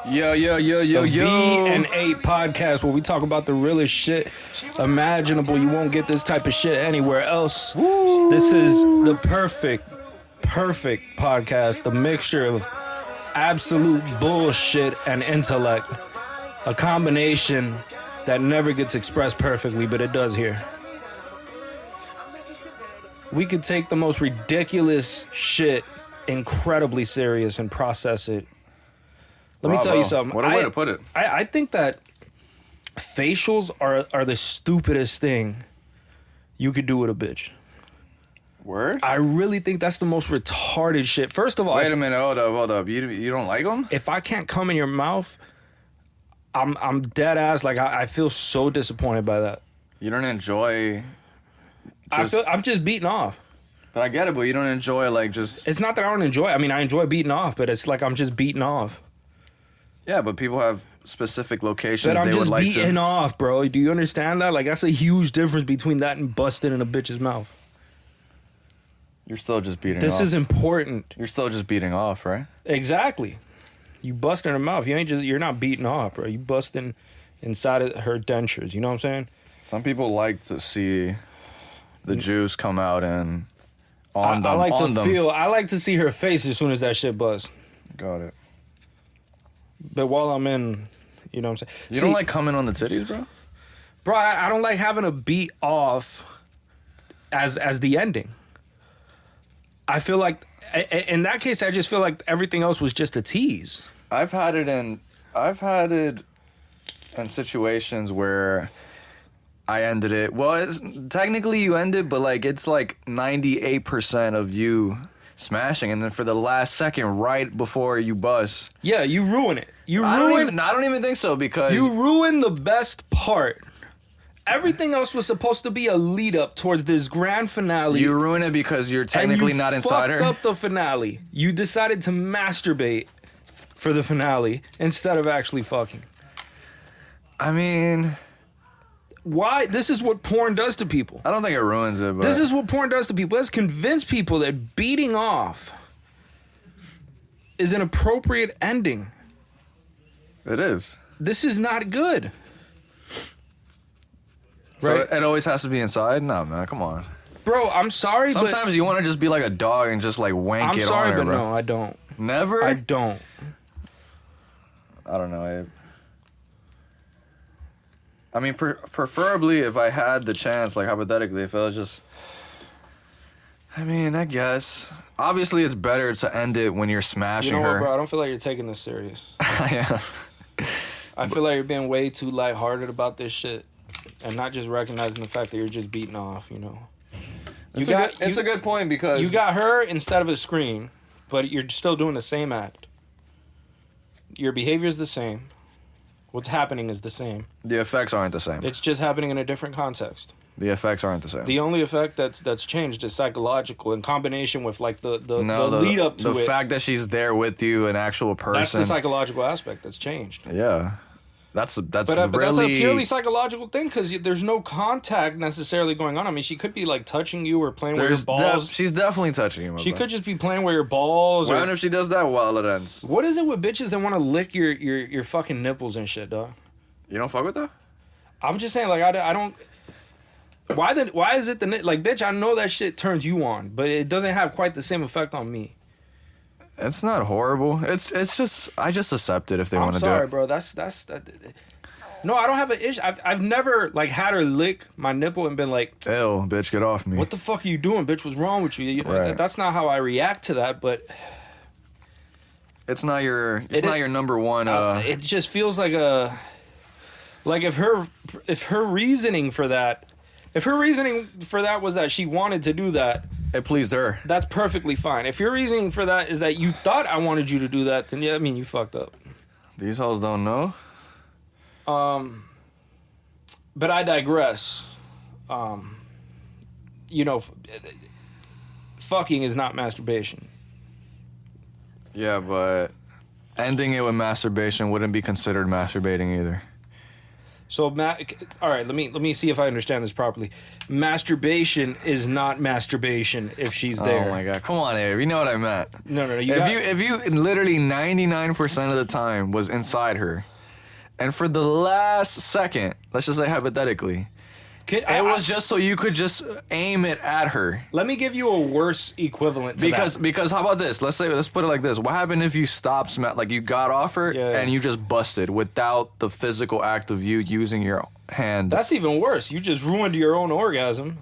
V N APE podcast, where we talk about the realest shit imaginable. You won't get this type of shit anywhere else. Woo. This is the perfect podcast, the mixture of absolute bullshit and intellect. A combination that never gets expressed perfectly, but it does here. We could take the most ridiculous shit incredibly serious and process it. Let me tell you something. What a way to put it. I think that facials are the stupidest thing you could do with a bitch. Word? I really think that's the most retarded shit. First of all... Wait a minute, hold up. You don't like them? If I can't come in your mouth, I'm dead ass. Like, I feel so disappointed by that. You don't enjoy... I'm just beating off. But I get it, but you don't enjoy, like, just... It's not that I don't enjoy it. I mean, I enjoy beating off, but it's like I'm just beating off. Yeah, but people have specific locations but they would like to... I'm just beating off, bro. Do you understand that? Like, that's a huge difference between that and busting in a bitch's mouth. You're still just beating off. This is important. You're still just beating off, right? Exactly. You bust in her mouth. You're not beating off, bro. You busting inside of her dentures. You know what I'm saying? Some people like to see the juice come out and on them. I like to see her face as soon as that shit busts. Got it. But while I'm in, you know what I'm saying? You don't like coming on the titties, bro? Bro, I don't like having a beat off as the ending. I feel like, in that case, I just feel like everything else was just a tease. I've had it in situations where I ended it. Well, technically you end it, but like it's like 98% of you smashing, and then for the last second, right before you bust. Yeah, you ruin it. I don't even think so, because you ruin the best part. Everything else was supposed to be a lead up towards this grand finale. You ruin it because you're technically not inside her. You fucked up the finale. You decided to masturbate for the finale instead of actually fucking. I mean, why? This is what porn does to people. I don't think it ruins it, but this is what porn does to people. It's convinced people that beating off is an appropriate ending. It is. This is not good. So right? It always has to be inside? No, man, come on. Bro, I'm sorry, sometimes you want to just be like a dog and just like wank it on her, I'm sorry, but bro. no, I don't. Never? I don't. I don't know, Abe. I mean, preferably if I had the chance, like hypothetically, if it was just... I mean, I guess. Obviously, it's better to end it when you're smashing her. Bro, I don't feel like you're taking this serious. I am. I feel like you're being way too lighthearted about this shit. And not just recognizing the fact that you're just beating off, you know. It's a good point, because... You got her instead of a screen, but you're still doing the same act. Your behavior is the same. What's happening is the same. The effects aren't the same. It's just happening in a different context. The effects aren't the same. The only effect that's changed is psychological, in combination with like the lead up to it. The fact that she's there with you, an actual person. That's the psychological aspect that's changed. Yeah. That's but that's a purely psychological thing, because there's no contact necessarily going on. I mean, she could be like touching you or playing with your balls. She's definitely touching you. She could just be playing with your balls. What if she does that while it ends? What is it with bitches that want to lick your fucking nipples and shit, dog? You don't fuck with that? I'm just saying, like, I don't. Why is it like, bitch? I know that shit turns you on, but it doesn't have quite the same effect on me. It's not horrible. It's just, I just accept it if they want to do it. I'm sorry, bro. That's No, I don't have an issue. I've never like had her lick my nipple and been like, "Ew, bitch, get off me." What the fuck are you doing, bitch? What's wrong with you? You know, right. That's not how I react to that. But it's not your number one. It just feels like if her reasoning for that was that she wanted to do that. It pleased her. That's perfectly fine. If your reasoning for that is that you thought I wanted you to do that, then yeah, I mean, you fucked up. These hoes don't know. But I digress. Fucking is not masturbation. Yeah, but ending it with masturbation wouldn't be considered masturbating either. So, all right, let me see if I understand this properly. Masturbation is not masturbation if she's there. Oh my god, come on, Abe. You know what I meant. No. If you literally 99% of the time was inside her, and for the last second, let's just say hypothetically, it was just so you could just aim it at her. Let me give you a worse equivalent to that. Because how about this? Let's put it like this. What happened if you stopped, like you got off her and you just busted without the physical act of you using your hand? That's even worse. You just ruined your own orgasm.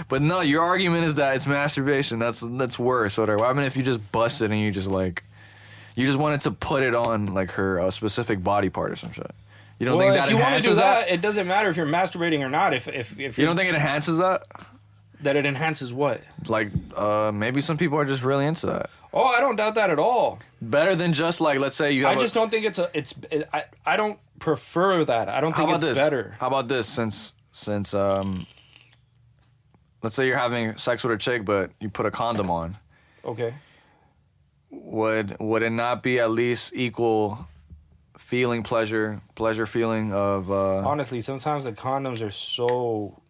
But no, your argument is that it's masturbation. That's worse. Whatever. What happened if you just busted and you just wanted to put it on like her specific body part or some shit? You don't think that enhances that? It doesn't matter if you're masturbating or not. If you don't think it enhances that? That it enhances what? Like, maybe some people are just really into that. Oh, I don't doubt that at all. Better than just like, let's say you have. I just don't think I don't prefer that. I don't think it's better. How about this? Since let's say you're having sex with a chick, but you put a condom on. Okay. Would it not be at least equal? Feeling pleasure feeling of honestly, sometimes the condoms are so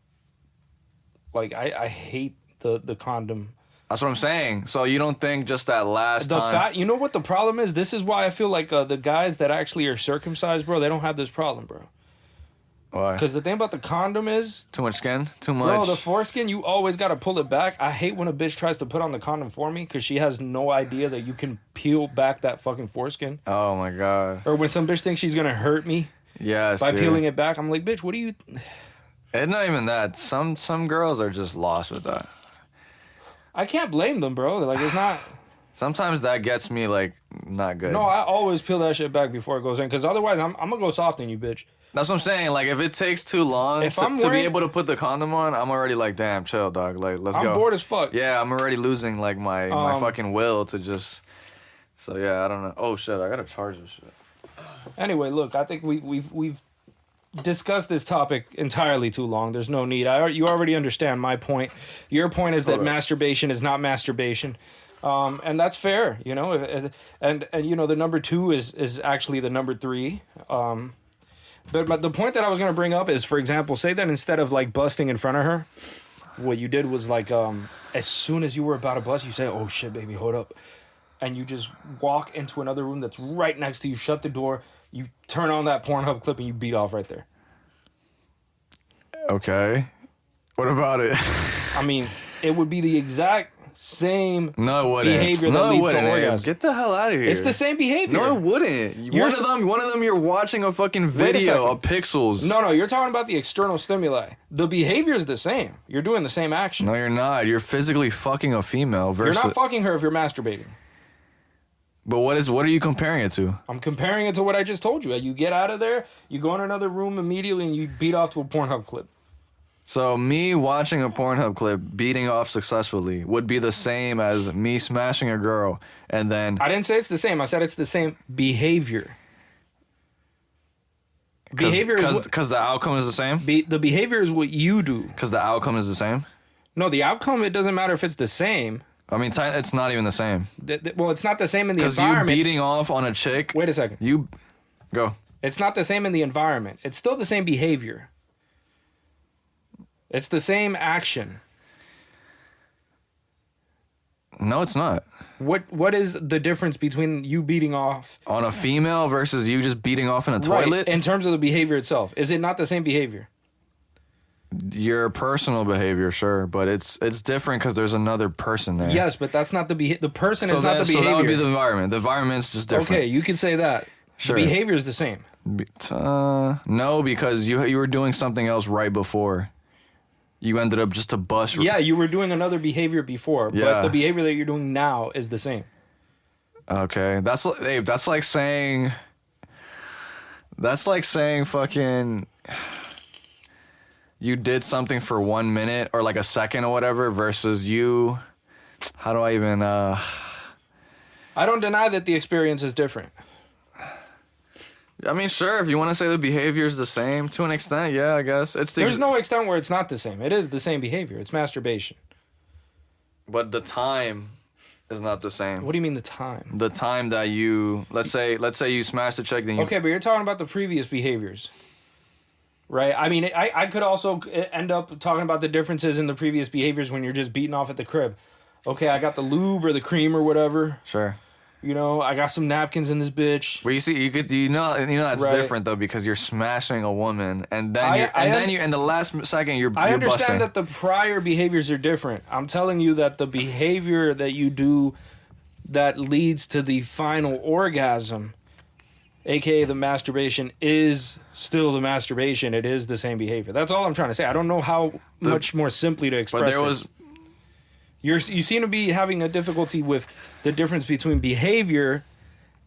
like I hate the condom. That's what I'm saying. So you don't think just that last time you know what the problem is? This is why I feel like the guys that actually are circumcised, bro, they don't have this problem, bro. Why? Because the thing about the condom is too much skin, too much. Bro, the foreskin, you always got to pull it back. I hate when a bitch tries to put on the condom for me because she has no idea that you can peel back that fucking foreskin. Oh my god. Or when some bitch thinks she's gonna hurt me by peeling it back, I'm like, bitch, what do you? It's not even that. Some girls are just lost with that. I can't blame them, bro. Like, it's not. Sometimes that gets me like not good. No, I always peel that shit back before it goes in because otherwise I'm gonna go soft on you, bitch. That's what I'm saying. Like, if it takes too long to be able to put the condom on, I'm already like, damn, chill, dog. Like, let's go. I'm bored as fuck. Yeah, I'm already losing like my fucking will to just. So yeah, I don't know. Oh shit, I gotta charge this shit. Anyway, look, I think we've discussed this topic entirely too long. There's no need. You already understand my point. Your point is that masturbation is not masturbation. And that's fair, you know, and you know the number 2 is actually the number 3. But the point that I was gonna bring up is, for example, say that instead of like busting in front of her, what you did was like as soon as you were about to bust, you say, "Oh shit, baby, hold up," and you just walk into another room that's right next to you, shut the door, you turn on that Pornhub clip, and you beat off right there. Okay, what about it? I mean, it would be the exact same behavior that leads to orgasm. Get the hell out of here. It's the same behavior. No, it wouldn't. One of them you're watching a fucking video of pixels. No, you're talking about the external stimuli. The behavior is the same. You're doing the same action. No, you're not. You're physically fucking a female versus... You're not fucking her if you're masturbating. But what are you comparing it to? I'm comparing it to what I just told you. You get out of there, you go in another room immediately, and you beat off to a Pornhub clip. So me watching a Pornhub clip beating off successfully would be the same as me smashing a girl and then... I didn't say it's the same. I said it's the same behavior. Because the outcome is the same? The behavior is what you do. Because the outcome is the same? No, the outcome, it doesn't matter if it's the same. I mean, it's not even the same. Well, it's not the same in the environment. Because you beating off on a chick... Wait a second. You... Go. It's not the same in the environment. It's still the same behavior. It's the same action. No, it's not. What is the difference between you beating off on a female versus you just beating off in a toilet? Right, in terms of the behavior itself. Is it not the same behavior? Your personal behavior, sure, but it's different because there's another person there. Yes, but that's not the person is not the behavior. So that would be the environment. The environment's just different. Okay, you can say that. Sure. The behavior is the same. No, because you were doing something else right before. You ended up just a bust. Yeah, you were doing another behavior before, but the behavior that you're doing now is the same. Okay, that's like saying fucking you did something for 1 minute or like a second or whatever versus you. How do I even? I don't deny that the experience is different. I mean, sure, if you want to say the behavior is the same to an extent, yeah, I guess. There's no extent where it's not the same. It is the same behavior. It's masturbation. But the time is not the same. What do you mean the time? The time that you let's say you smash the chick, then you Okay, but you're talking about the previous behaviors, right? I mean, I could also end up talking about the differences in the previous behaviors when you're just beating off at the crib. Okay, I got the lube or the cream or whatever. Sure. You know, I got some napkins in this bitch. Well, you see, you know that's Right. different though, because you're smashing a woman, and then in the last second you're I understand busting. that the prior behaviors are different. I'm telling you that the behavior that you do that leads to the final orgasm, aka the masturbation, is still the masturbation. It is the same behavior. That's all I'm trying to say. I don't know how much more simply to express But there this. was. You seem to be having a difficulty with the difference between behavior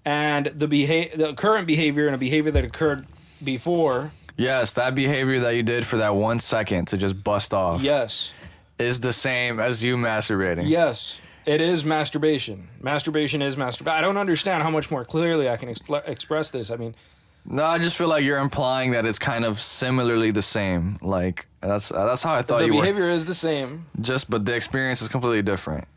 and the current behavior and a behavior that occurred before. Yes, that behavior that you did for that 1 second to just bust off Yes. is the same as you masturbating. Yes. It is masturbation. Masturbation is masturbation. I don't understand how much more clearly I can express this. I mean, No, I just feel like you're implying that it's kind of similarly the same. Like that's how I thought the you were. behavior is the same. But the experience is completely different.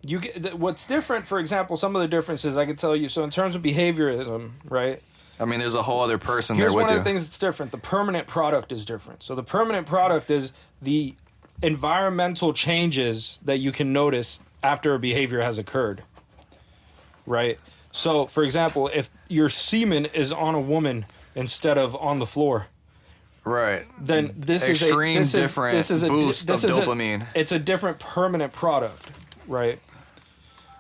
You get what's different. For example, some of the differences I could tell you. So in terms of behaviorism, right? I mean, there's a whole other person Here's there with one you. of the things that's different. The permanent product is different. So the permanent product is the environmental changes that you can notice after a behavior has occurred, right? So, for example, if your semen is on a woman instead of on the floor, Right. then this Extreme is different boost of dopamine. It's a different permanent product, right?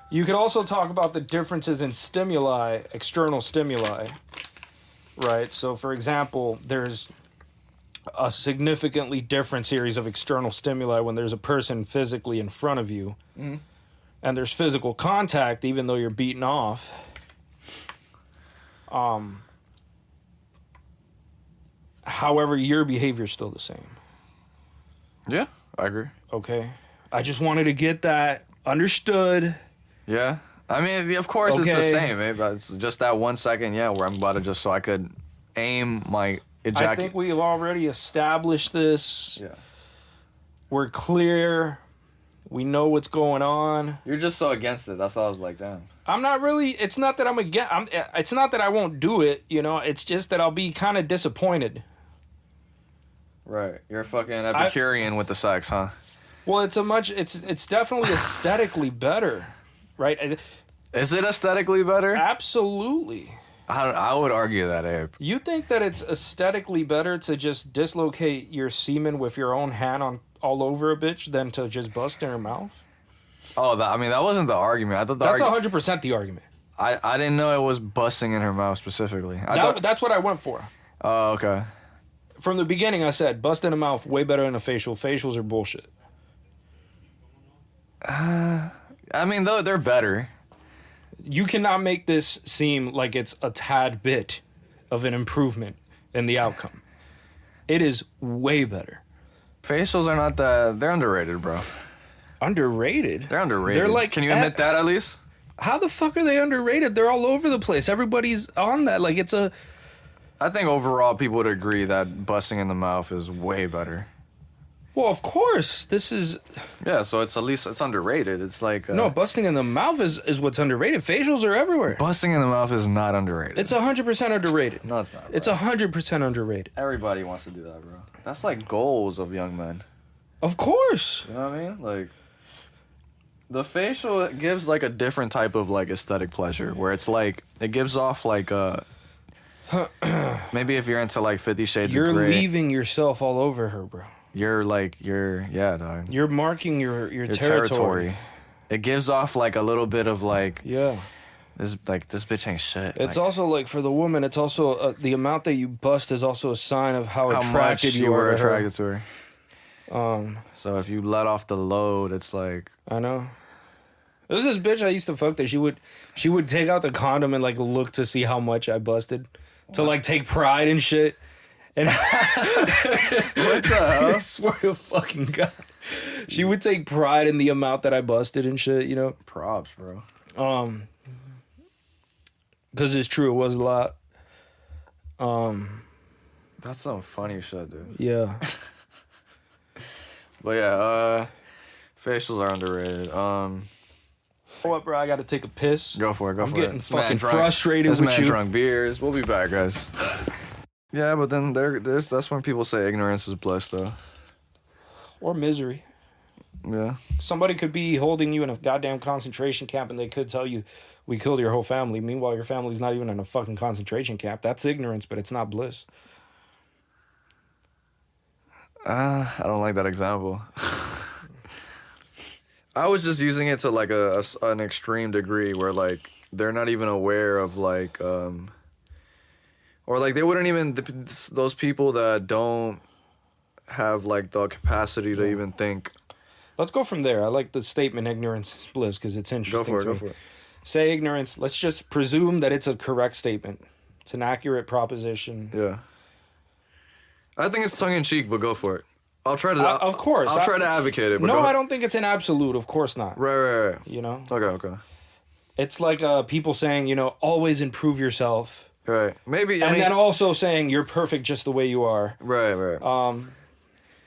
You could also talk about the differences in stimuli, external stimuli, right? So, for example, there's a significantly different series of external stimuli when there's a person physically in front of you, and there's physical contact, even though you're beaten off. However, your behavior is still the same. Yeah, I agree. Okay, I just wanted to get that understood. Yeah. I mean, of course it's the Okay. same, eh? But it's just that 1 second, yeah, where I'm about to just so I could aim my I ejaculate. think we've already established this. Yeah. We're clear. We know what's going on. You're just so against it. That's why I was like, damn. I'm not really. It's not that I'm against. It's not that I won't do it. You know. It's just that I'll be kind of disappointed. Right. You're a fucking Epicurean with the sex, huh? Well, it's definitely aesthetically better, right? Is it aesthetically better? Absolutely. I would argue that, Abe. You think that it's aesthetically better to just dislocate your semen with your own hand on all over a bitch than to just bust in her mouth? Oh, that wasn't the argument. I thought That's 100% the argument. I didn't know it was busting in her mouth specifically. I thought. That's what I went for. Oh, okay. From the beginning, I said bust in the mouth way better than a facial. Facials are bullshit. I mean, though they're better. You cannot make this seem like it's a tad bit of an improvement in the outcome. It is way better. Facials are not that. They're underrated, bro. Underrated? They're underrated. They're like, Can you admit that at least? How the fuck are they underrated? They're all over the place. Everybody's on that. Like, it's a... I think overall people would agree that busting in the mouth is way better. Well, of course. This is... Yeah, so it's at least it's underrated. It's like No, busting in the mouth is what's underrated. Facials are everywhere. busting in the mouth is not underrated. It's 100% underrated. No, it's not. Bro. It's 100% underrated. Everybody wants to do that, bro. That's like goals of young men. Of course. You know what I mean? Like the facial gives like a different type of like aesthetic pleasure where it's like it gives off like maybe if you're into like 50 Shades You're of Grey. leaving yourself all over her, bro. You're yeah, dog. You're marking your Your territory. It gives off like a little bit of like Yeah. this bitch ain't shit. It's like, also like for the woman, it's also the amount that you bust is also a sign of how how much attracted you were are to her. attracted to her. So if you let off the load, it's like I know. There's this bitch I used to fuck that she would take out the condom and like look to see how much I busted. To like take pride and shit. And what the hell? I swear to fucking God. She would take pride in the amount that I busted and shit, you know? Props, bro. Because it's true, it was a lot. That's some funny shit, dude. Yeah. But yeah, facials are underrated. What, bro? I got to take a piss. Go for it. I'm getting fucking frustrated with you. This man drunk beers. We'll be back, guys. Yeah, but then that's when people say ignorance is bliss, though. Or misery. Yeah. Somebody could be holding you in a goddamn concentration camp and they could tell you, we killed your whole family. Meanwhile, your family's not even in a fucking concentration camp. That's ignorance, but it's not bliss. I don't like that example. I was just using it to like an extreme degree where like they're not even aware of like or like they wouldn't even those people that don't have like the capacity to even think. Let's go from there. I like the statement ignorance is bliss because it's interesting. Go for it. Say ignorance. Let's just presume that it's a correct statement. It's an accurate proposition. Yeah. I think it's tongue in cheek, but go for it. I'll try to. Of course. I'll try to advocate it. But no, I don't think it's an absolute. Of course not. Right. You know? Okay. It's like people saying, always improve yourself. Right. Maybe. And then also saying you're perfect just the way you are. Right.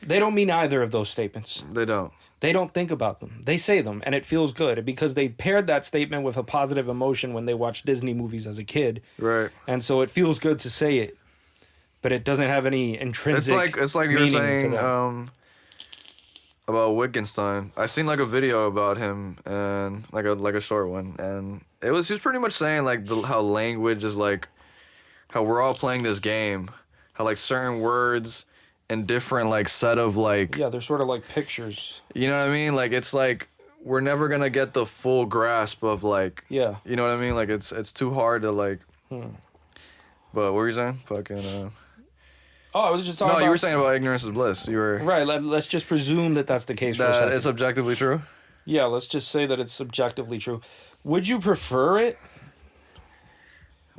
They don't mean either of those statements. They don't. They don't think about them. They say them, and it feels good because they paired that statement with a positive emotion when they watched Disney movies as a kid. Right. And so it feels good to say it, but it doesn't have any intrinsic. It's like you were saying about Wittgenstein. I seen like a video about him and like a short one, and he was pretty much saying like how language is like how we're all playing this game, how like certain words and different like set of like they're sort of like pictures. You know what I mean? Like it's like we're never gonna get the full grasp of like you know what I mean? Like it's too hard to like. But what were you saying? Fucking. Oh, I was just talking. No, you were saying about ignorance is bliss. You were right. Let's just presume that that's the case. For a second. It's objectively true. Yeah, let's just say that it's subjectively true. Would you prefer it?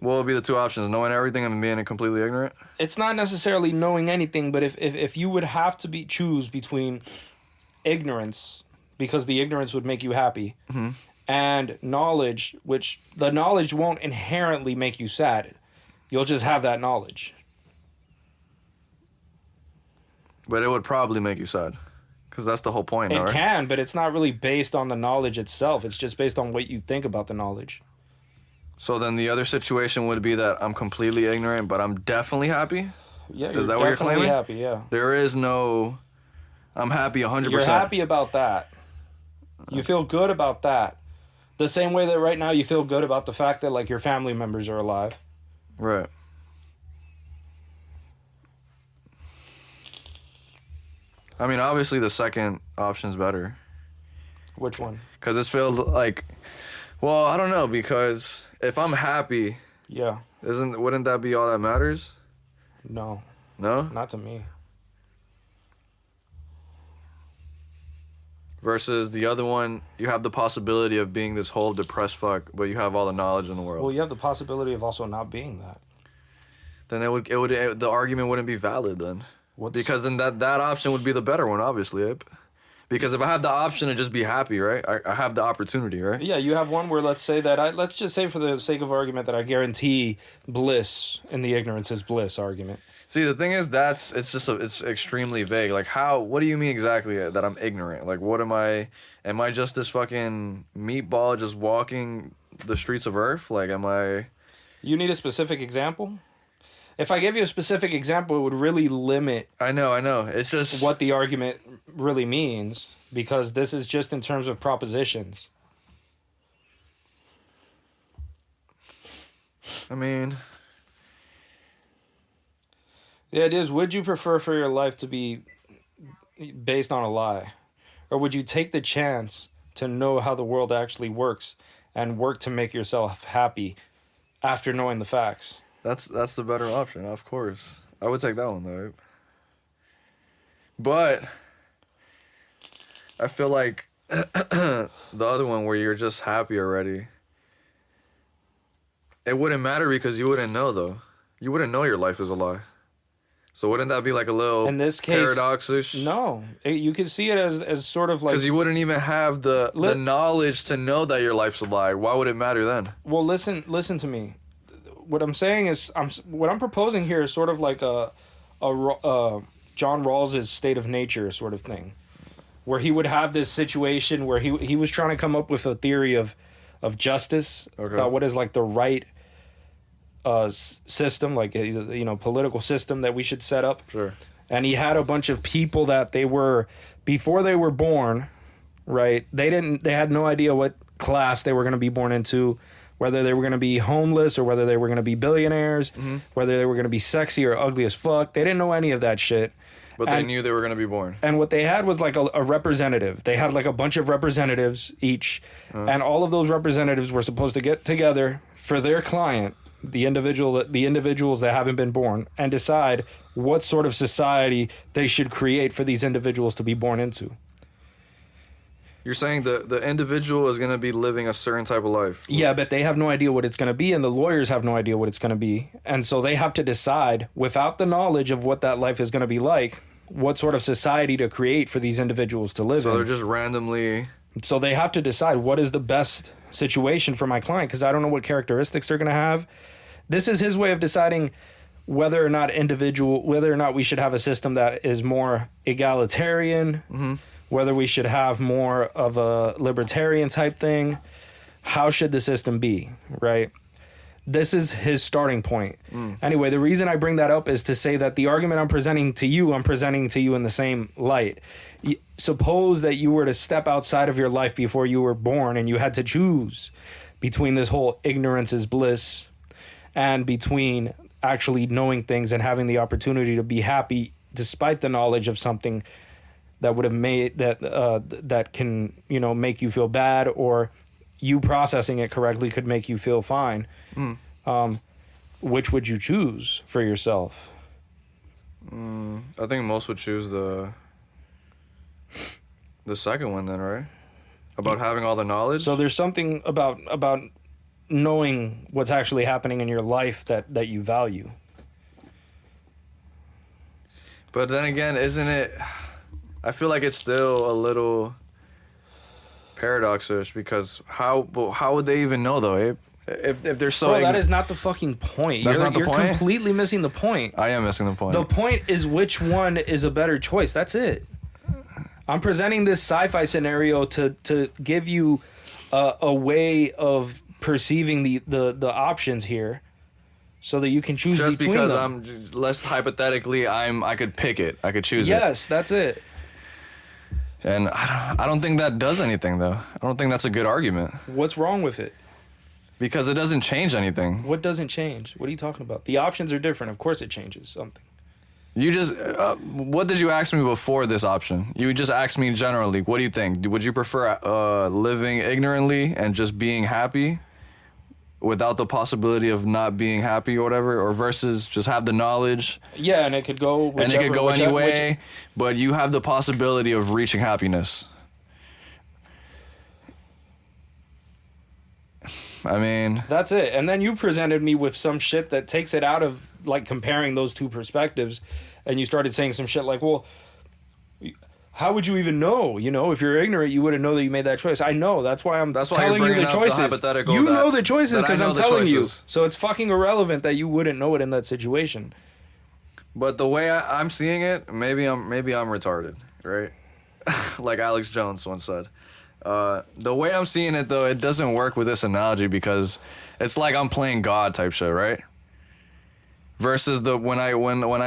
What would be the two options? Knowing everything and being completely ignorant? It's not necessarily knowing anything, but if you would have to choose between ignorance, because the ignorance would make you happy, and knowledge, which the knowledge won't inherently make you sad. You'll just have that knowledge. But it would probably make you sad. Because that's the whole point, It right? can, but it's not really based on the knowledge itself. It's just based on what you think about the knowledge. So then the other situation would be that I'm completely ignorant, but I'm definitely happy? Yeah, Is that what you're claiming? Happy, yeah. There is no... I'm happy 100%. You're happy about that. You feel good about that. The same way that right now you feel good about the fact that like your family members are alive. Right. I mean, obviously the second option's better. Which one? Because it feels like... Well, I don't know, because if I'm happy... Yeah. Wouldn't that be all that matters? No. No? Not to me. Versus the other one, you have the possibility of being this whole depressed fuck, but you have all the knowledge in the world. Well, you have the possibility of also not being that. Then the argument wouldn't be valid then. Because then that option would be the better one, obviously. Because if I have the option to just be happy, right? I have the opportunity, right? Yeah, you have one where let's just say for the sake of argument that I guarantee bliss in the ignorance is bliss argument. See, the thing is, it's extremely vague. Like, what do you mean exactly that I'm ignorant? Like, what am I just this fucking meatball just walking the streets of Earth? Like, am I... You need a specific example? If I give you a specific example, it would really limit... I know. It's just... what the argument really means, because this is just in terms of propositions. I mean... The idea is, would you prefer for your life to be based on a lie? Or would you take the chance to know how the world actually works and work to make yourself happy after knowing the facts? That's the better option, of course. I would take that one, though. But I feel like the other one where you're just happy already, it wouldn't matter because you wouldn't know, though. You wouldn't know your life is a lie. So wouldn't that be like a little in this case, paradox-ish? No. You could see it as sort of like... Because you wouldn't even have the knowledge to know that your life's a lie. Why would it matter then? Well, listen to me. What I'm saying is, what I'm proposing here is sort of like a John Rawls' state of nature sort of thing, where he would have this situation where he was trying to come up with a theory of of justice, Okay. about what is like the right system, like political system that we should set up. Sure. And he had a bunch of people that they were before they were born, right? They had no idea what class they were going to be born into, whether they were going to be homeless or whether they were going to be billionaires, whether they were going to be sexy or ugly as fuck. They didn't know any of that shit. But they knew they were going to be born. And what they had was like a representative. They had like a bunch of representatives each, and all of those representatives were supposed to get together for their client, the individuals that haven't been born, and decide what sort of society they should create for these individuals to be born into. You're saying the individual is going to be living a certain type of life. Yeah, but they have no idea what it's going to be, and the lawyers have no idea what it's going to be. And so they have to decide, without the knowledge of what that life is going to be like, what sort of society to create for these individuals to live in. So they're just randomly... So they have to decide what is the best situation for my client, because I don't know what characteristics they're going to have. This is his way of deciding whether or not we should have a system that is more egalitarian, whether we should have more of a libertarian type thing. How should the system be, right? This is his starting point. Anyway, the reason I bring that up is to say that the argument I'm presenting to you in the same light. Suppose that you were to step outside of your life before you were born and you had to choose between this whole ignorance is bliss and between actually knowing things and having the opportunity to be happy despite the knowledge of something that would have made that can make you feel bad, or you processing it correctly could make you feel fine. Which would you choose for yourself? I think most would choose the second one then, right? About having all the knowledge. So there's something about knowing what's actually happening in your life that you value. But then again, isn't it... I feel like it's still a little paradoxish, because how would they even know though, Abe? If they're so... Bro, that is not the fucking point. That's not the point? You're completely missing the point. I am missing the point. The point is which one is a better choice. That's it. I'm presenting this sci-fi scenario to give you a way of perceiving the options here, so that you can choose just between because them. I'm less hypothetically, I could pick it. I could choose it. Yes, that's it. And I don't think that does anything though. I don't think that's a good argument. What's wrong with it? Because it doesn't change anything. What doesn't change? What are you talking about? The options are different. Of course it changes something. You just... what did you ask me before this option? You just asked me generally, what do you think? Would you prefer living ignorantly and just being happy without the possibility of not being happy or whatever, or versus just have the knowledge? Yeah, and it could go any way, but you have the possibility of reaching happiness. I mean... That's it. And then you presented me with some shit that takes it out of, like, comparing those two perspectives, and you started saying some shit like, well, how would you even know? If you're ignorant, you wouldn't know that you made that choice. I know. That's why telling you the choices. You know the choices because I'm telling you. So it's fucking irrelevant that you wouldn't know it in that situation. But the way I'm seeing it, maybe I'm retarded, right? Like Alex Jones once said. The way I'm seeing it, though, it doesn't work with this analogy, because it's like I'm playing God type shit, right? Versus when I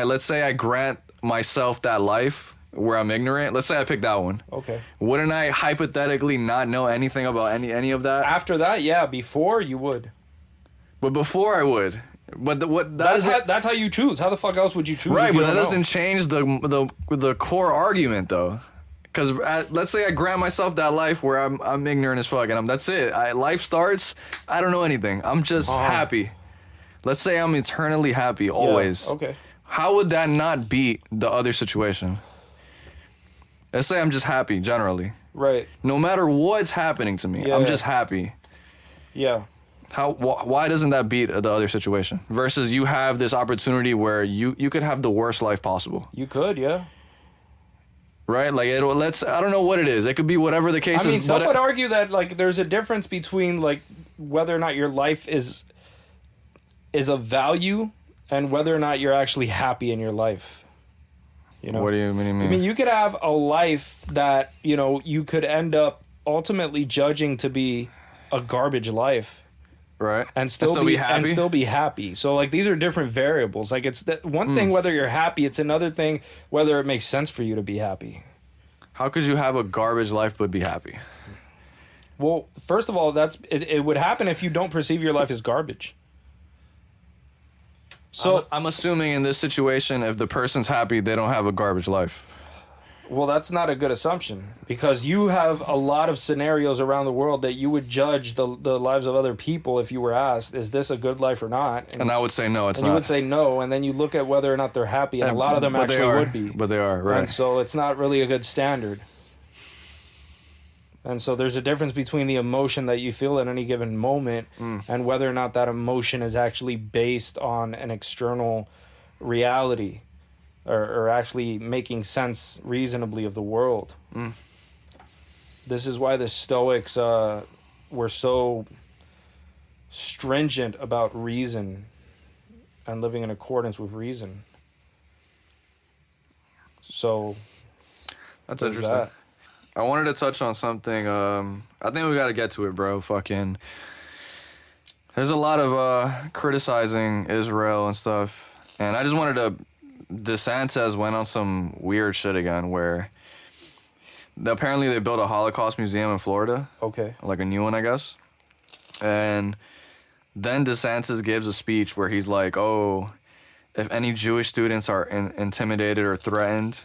let's say I grant myself that life where I'm ignorant. Let's say I pick that one. Okay. Wouldn't I hypothetically not know anything about any of that? After that, yeah. Before, you would. But before I would. But that's how you choose. How the fuck else would you choose? Right, but that doesn't change the core argument, though. Because let's say I grant myself that life where I'm ignorant as fuck, and that's it. Life starts, I don't know anything. I'm just happy. Let's say I'm eternally happy, always. Yeah, okay. How would that not beat the other situation? Let's say I'm just happy, generally. Right. No matter what's happening to me, I'm just happy. Yeah. Why doesn't that beat the other situation? Versus you have this opportunity where you could have the worst life possible. You could, yeah. Right? Like, I don't know what it is. It could be whatever the case is. I mean, some would argue that, like, there's a difference between, like, whether or not your life is of value and whether or not you're actually happy in your life. What do you mean? I mean, you could have a life that, you could end up ultimately judging to be a garbage life Right. and still be happy. and still be happy. So like these are different variables. Like it's one thing whether you're happy, it's another thing whether it makes sense for you to be happy. How could you have a garbage life but be happy? Well, first of all, it would happen if you don't perceive your life as garbage. So I'm assuming in this situation, if the person's happy, they don't have a garbage life. well, that's not a good assumption because you have a lot of scenarios around the world that you would judge the lives of other people if you were asked, is this a good life or not? And I would say no, it's and not. you would say no, and then you look at whether or not they're happy, and a lot of them but actually would be. But they are, right. And so it's not really a good standard. And so there's a difference between the emotion that you feel at any given moment and whether or not that emotion is actually based on an external reality or actually making sense reasonably of the world. This is why the Stoics were so stringent about reason and living in accordance with reason. So That's there's interesting. that. I wanted to touch on something. I think we got to get to it, bro. Fucking. There's a lot of criticizing Israel and stuff. And I just wanted to. DeSantis went on some weird shit again where apparently they built a Holocaust museum in Florida. Okay. Like a new one, I guess. And then DeSantis gives a speech where he's like, oh, if any Jewish students are intimidated or threatened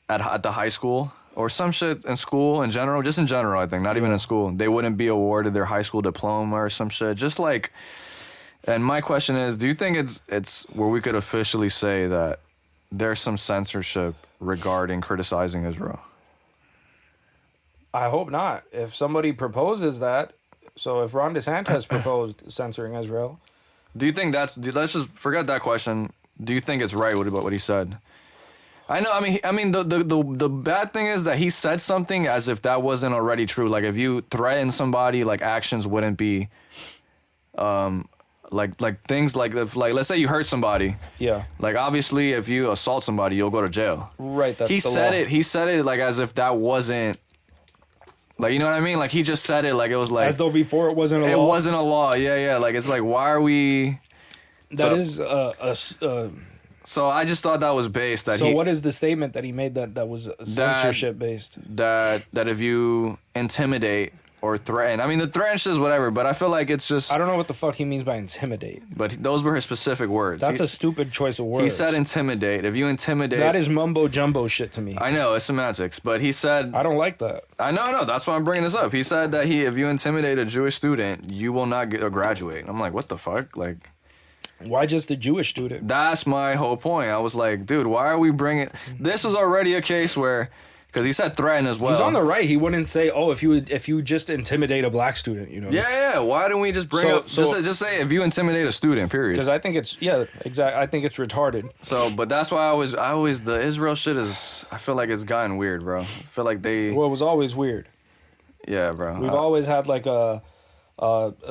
at the high school or some shit in school in general, just in general, I think, not even in school, they wouldn't be awarded their high school diploma or some shit. Just like, and my question is, do you think it's where we could officially say that there's some censorship regarding criticizing Israel? I hope not. If somebody proposes that, so if Ron DeSantis proposed censoring Israel, Do you think let's just forget that question. Do you think it's right what he said? I know. I mean, the bad thing is that he said something as if that wasn't already true. Like if you threaten somebody, like actions wouldn't be, like things like if, like let's say you hurt somebody. yeah, Like obviously, if you assault somebody, you'll go to jail. right. That's He the said law. it. He said it like as if that wasn't. Like you know what I mean? Like he just said it like it was like As though before it wasn't a it law. wasn't a law. Yeah. Like it's like why are we? That is So I just thought that was based that So he. what is the statement that he made that was censorship based? that if you intimidate or threaten, I mean the threaten shit is whatever, but I feel like it's just. I don't know what the fuck he means by intimidate. But those were his specific words. That's a stupid choice of words. He said intimidate. If you intimidate, that is mumbo jumbo shit to me. I know it's semantics, but he said. I don't like that. I know. That's why I'm bringing this up. He said that if you intimidate a Jewish student, you will not get or graduate. I'm like, what the fuck, like. Why just a Jewish student? That's my whole point. I was like, dude, why are we bringing? This is already a case where. Because he said threaten as well. He's on the right. He wouldn't say, "Oh, if you just intimidate a black student," you know. Yeah. Why don't we just bring up just say if you intimidate a student, period. Because I think it's exactly. I think it's retarded. So, but that's why I always the Israel shit is. I feel like it's gotten weird, bro. I feel like they. Well, it was always weird. Yeah, bro. We've always had like a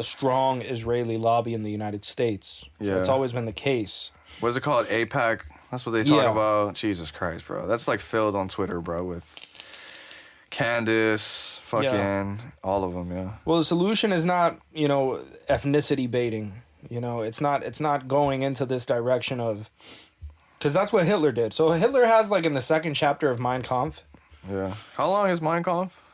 strong Israeli lobby in the United States. So Yeah. it's always been the case. What's it called? APAC. That's what they talk Yeah. about. Jesus Christ, bro. That's like filled on Twitter, bro, with Candace, fucking all of them. Yeah. Well, the solution is not, ethnicity baiting. It's not going into this direction of, because that's what Hitler did. So Hitler has like in the second chapter of Mein Kampf. Yeah. How long is Mein Kampf?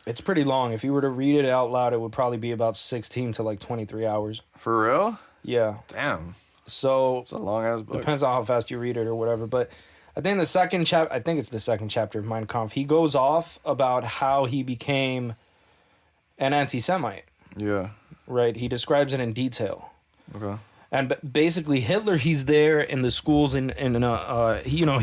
It's pretty long. If you were to read it out loud, it would probably be about 16 to like 23 hours. For real? Yeah. Damn. So It's a long ass book. depends on how fast you read it or whatever. But I think it's the second chapter of Mein Kampf. He goes off about how he became an anti-Semite. Yeah. Right? He describes it in detail. Okay. And basically, Hitler, he's there in the schools he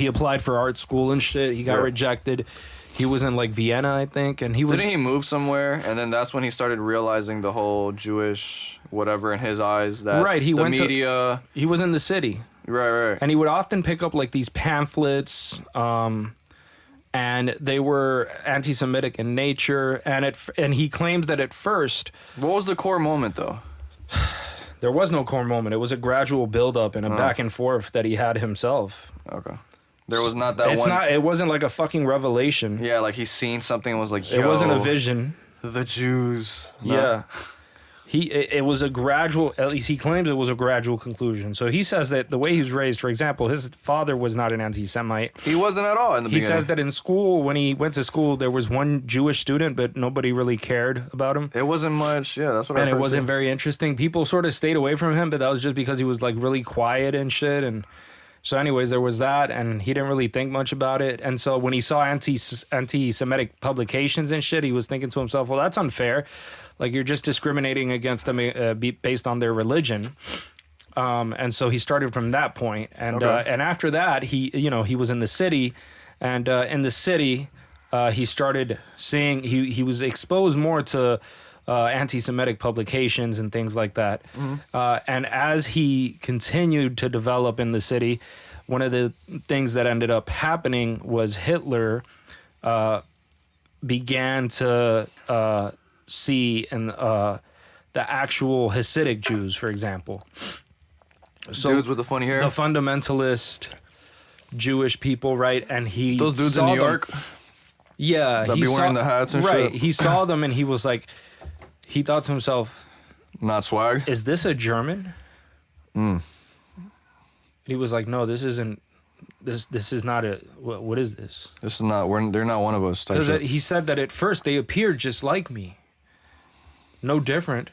applied for art school and shit. He got rejected. He was in like Vienna, I think, and he was. Didn't he move somewhere? And then that's when he started realizing the whole Jewish whatever in his eyes. That Right, he the went to- media. He was in the city, Right. and he would often pick up like these pamphlets, and they were anti-Semitic in nature. And he claims that at first What was the core moment though? there was no core moment. It was a gradual buildup and a back and forth that he had himself. Okay. There was not that one. It wasn't like a fucking revelation. Yeah, like he's seen something and was like, yo. It wasn't a vision. The Jews. Yeah. It was a gradual, at least he claims it was a gradual conclusion. So he says that the way he was raised, for example, his father was not an anti-Semite. He wasn't at all in the beginning. He says that in school, when he went to school, there was one Jewish student, but nobody really cared about him. It wasn't much, yeah, that's what I heard. And it wasn't very interesting. People sort of stayed away from him, but that was just because he was like really quiet and shit. And so anyways, there was that, and he didn't really think much about it. And so when he saw anti-Semitic publications and shit, he was thinking to himself, well, that's unfair. Like, you're just discriminating against them based on their religion. And so he started from that point. And and after that, he was in the city. And in the city, he started seeing, he was exposed more to anti-Semitic publications and things like that. And as he continued to develop in the city, one of the things that ended up happening was Hitler began to see in the actual Hasidic Jews, for example. So dudes with the funny hair? The fundamentalist Jewish people, right? And those dudes in New York? Yeah. That be wearing the hats and shit? Right. He saw them and he was like, he thought to himself, not swag? Is this a German? And he was like, no, this isn't. This is not a. What is this? This is not. They're not one of us. Because he said that at first they appeared just like me. No different.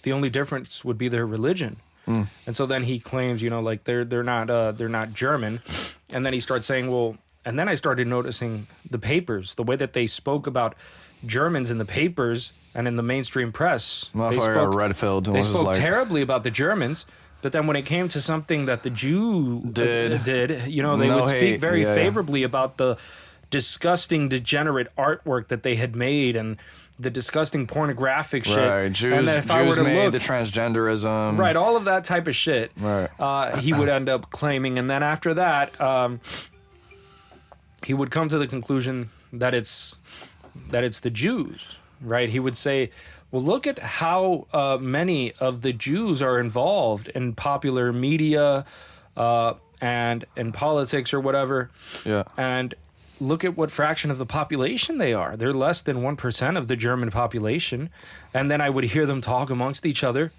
The only difference would be their religion. And so then he claims, like they're not German. And then he starts saying, well, and then I started noticing the papers, the way that they spoke about Germans in the papers and in the mainstream press. They spoke terribly about the Germans. But then when it came to something that the Jew did, they would speak very favorably about the disgusting, degenerate artwork that they had made and the disgusting pornographic shit. Right, Jews made the transgenderism. Right, all of that type of shit. Right. He would end up claiming. And then after that, he would come to the conclusion that it's the Jews, right? He would say, well, look at how many of the Jews are involved in popular media and in politics or whatever. Yeah. And look at what fraction of the population they are. They're less than 1% of the German population. And then I would hear them talk amongst each other.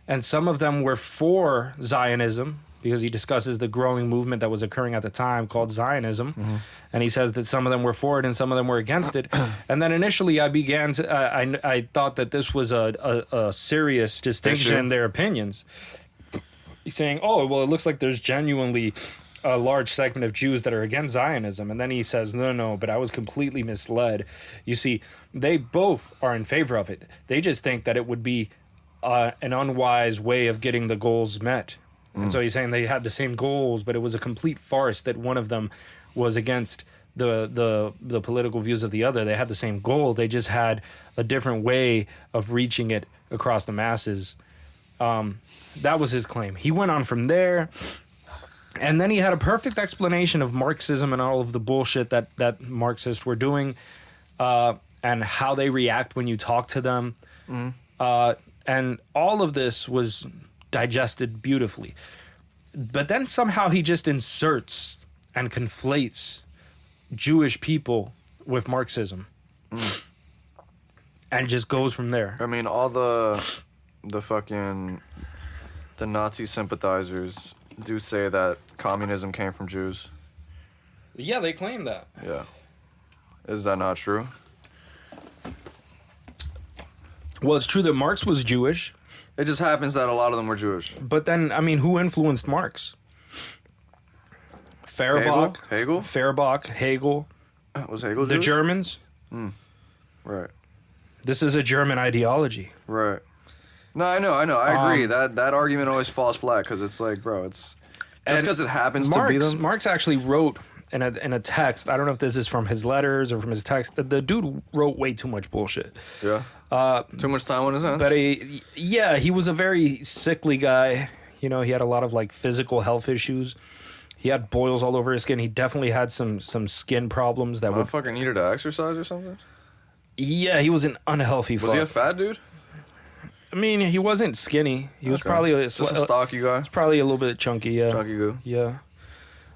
And some of them were for Zionism, because he discusses the growing movement that was occurring at the time called Zionism. And he says that some of them were for it and some of them were against it. And then initially I thought that this was a serious distinction in their opinions. He's saying, oh, well, it looks like there's genuinely a large segment of Jews that are against Zionism. And then he says, no, but I was completely misled. You see, they both are in favor of it. They just think that it would be an unwise way of getting the goals met. And so he's saying they had the same goals, but it was a complete farce that one of them was against the political views of the other. They had the same goal. They just had a different way of reaching it across the masses. That was his claim. He went on from there. And then he had a perfect explanation of Marxism and all of the bullshit that Marxists were doing, and how they react when you talk to them. And all of this was digested beautifully. But then somehow he just inserts and conflates Jewish people with Marxism. And just goes from there. I mean, all the Nazi sympathizers do say that communism came from Jews. Yeah, they claim that. Yeah. Is that not true? Well, it's true that Marx was Jewish. It just happens that a lot of them were Jewish. But then, I mean, who influenced Marx? Feuerbach. Hegel? Feuerbach, Hegel. Was Hegel the Jewish? Germans. Right. This is a German ideology. Right. No, I know. I agree. That argument always falls flat because it's like, bro, it's just because it happens to be them. Marx actually wrote in a text. I don't know if this is from his letters or from his text. The dude wrote way too much bullshit. Yeah. Too much time on his hands. But he was a very sickly guy. He had a lot of like physical health issues. He had boils all over his skin. He definitely had some skin problems that Motherfucker needed to exercise or something. Yeah, he was an unhealthy. Was he a fat dude? I mean, he wasn't skinny. He was probably just a stocky guy. Probably a little bit chunky. Yeah. Chunky goo. Yeah.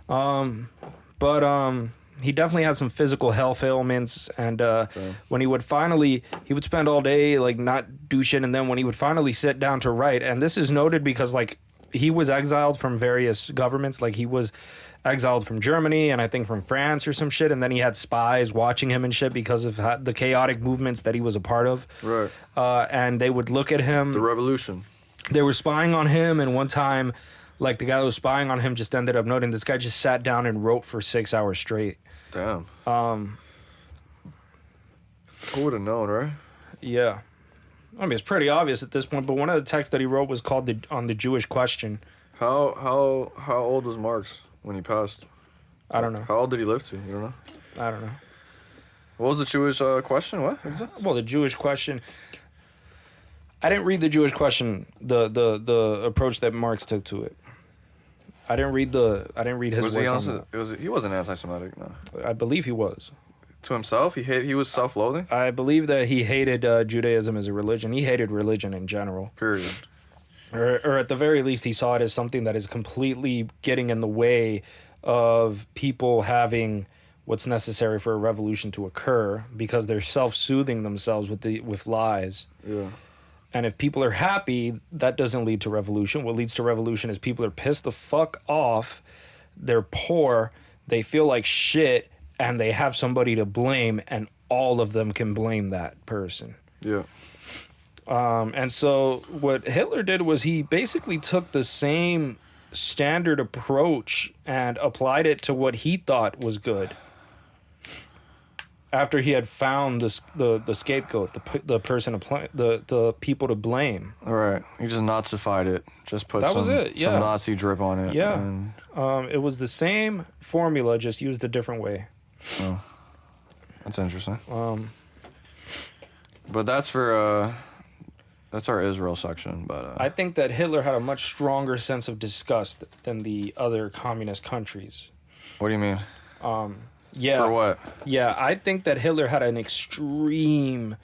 But he definitely had some physical health ailments, and when he would spend all day like not do shit, and then when he would finally sit down to write, and this is noted because like he was exiled from various governments, like he was exiled from Germany and I think from France or some shit, and then he had spies watching him and shit because of the chaotic movements that he was a part of. Right. And they would look at him. The revolution. They were spying on him, and one time, like the guy that was spying on him just ended up noting this guy just sat down and wrote for 6 hours straight. Damn. Who would have known, right? Yeah. I mean, it's pretty obvious at this point, but one of the texts that he wrote was called on the Jewish question. How old was Marx when he passed? I don't know. How old did he live to? You don't know? I don't know. What was the Jewish question? What was that? Well, the Jewish question. I didn't read the Jewish question, the approach that Marx took to it. I didn't read his was work he on also, that. He wasn't anti-Semitic, no. I believe he was. To himself? He was self-loathing? I believe that he hated Judaism as a religion. He hated religion in general. Period. Or at the very least, he saw it as something that is completely getting in the way of people having what's necessary for a revolution to occur because they're self-soothing themselves with lies. Yeah. And if people are happy, that doesn't lead to revolution. What leads to revolution is people are pissed the fuck off, they're poor, they feel like shit, and they have somebody to blame, and all of them can blame that person. Yeah. And so what Hitler did was he basically took the same standard approach and applied it to what he thought was good. After he had found the scapegoat, the person the people to blame. All right, he just Nazified it. Just put some Nazi drip on it. Yeah, and... it was the same formula, just used a different way. Oh, that's interesting. But that's for that's our Israel section. But I think that Hitler had a much stronger sense of disgust than the other communist countries. What do you mean? Yeah. For what? Yeah, I think that Hitler had an extreme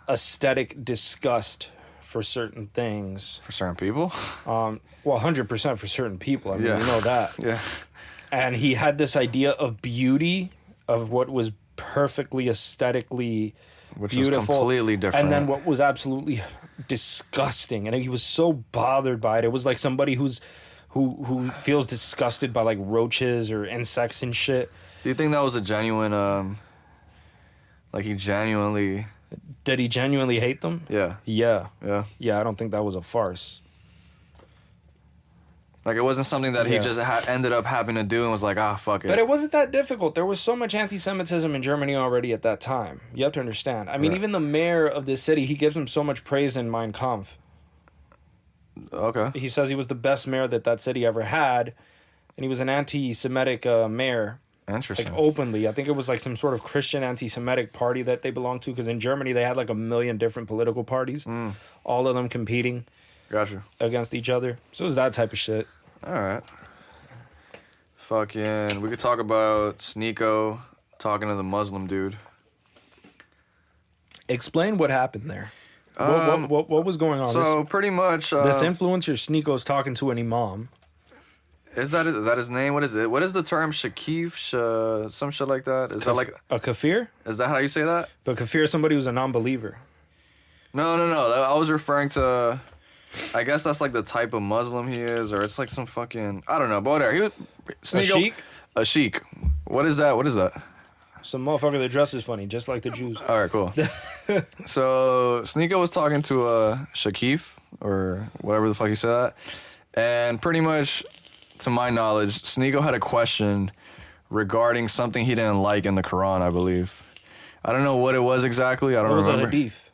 aesthetic disgust for certain things. For certain people? Well, 100% for certain people. I mean, yeah. You know that. Yeah. And he had this idea of beauty, of what was perfectly aesthetically beautiful. Was completely different. And then what was absolutely disgusting. And he was so bothered by it. It was like somebody who feels disgusted by like roaches or insects and shit. Do you think that was a genuine like he genuinely Did he genuinely hate them? Yeah. Yeah. Yeah. Yeah, I don't think that was a farce. Like it wasn't something that he just ended up having to do and was like, fuck it. But it wasn't that difficult. There was so much anti-Semitism in Germany already at that time. You have to understand. I mean, even the mayor of this city, he gives him so much praise in Mein Kampf. Okay. He says he was the best mayor that city ever had, and he was an anti-Semitic mayor. Interesting. Like openly. I think it was like some sort of Christian anti-Semitic party that they belonged to, because in Germany they had like 1 million different political parties, all of them competing against each other. So it was that type of shit. All right. Fucking, we could talk about Sneeko talking to the Muslim dude. Explain what happened there. What was going on? So pretty much this influencer Sneeko's talking to an imam. Is that his name? What is it? What is the term Shakif? Some shit like that? Is that like a kafir? Is that how you say that? But kafir is somebody who's a non-believer. No. I was referring to, I guess that's like the type of Muslim he is, or it's like some fucking, I don't know. But whatever. A sheik? A sheik. What is that? What is that? Some motherfucker that dresses funny, just like the Jews. All right, cool. So Sneeko was talking to Shakif, or whatever the fuck he said that, and pretty much, to my knowledge, Sneeko had a question regarding something he didn't like in the Quran, I believe. I don't know what it was exactly. I don't remember. It was a hadith.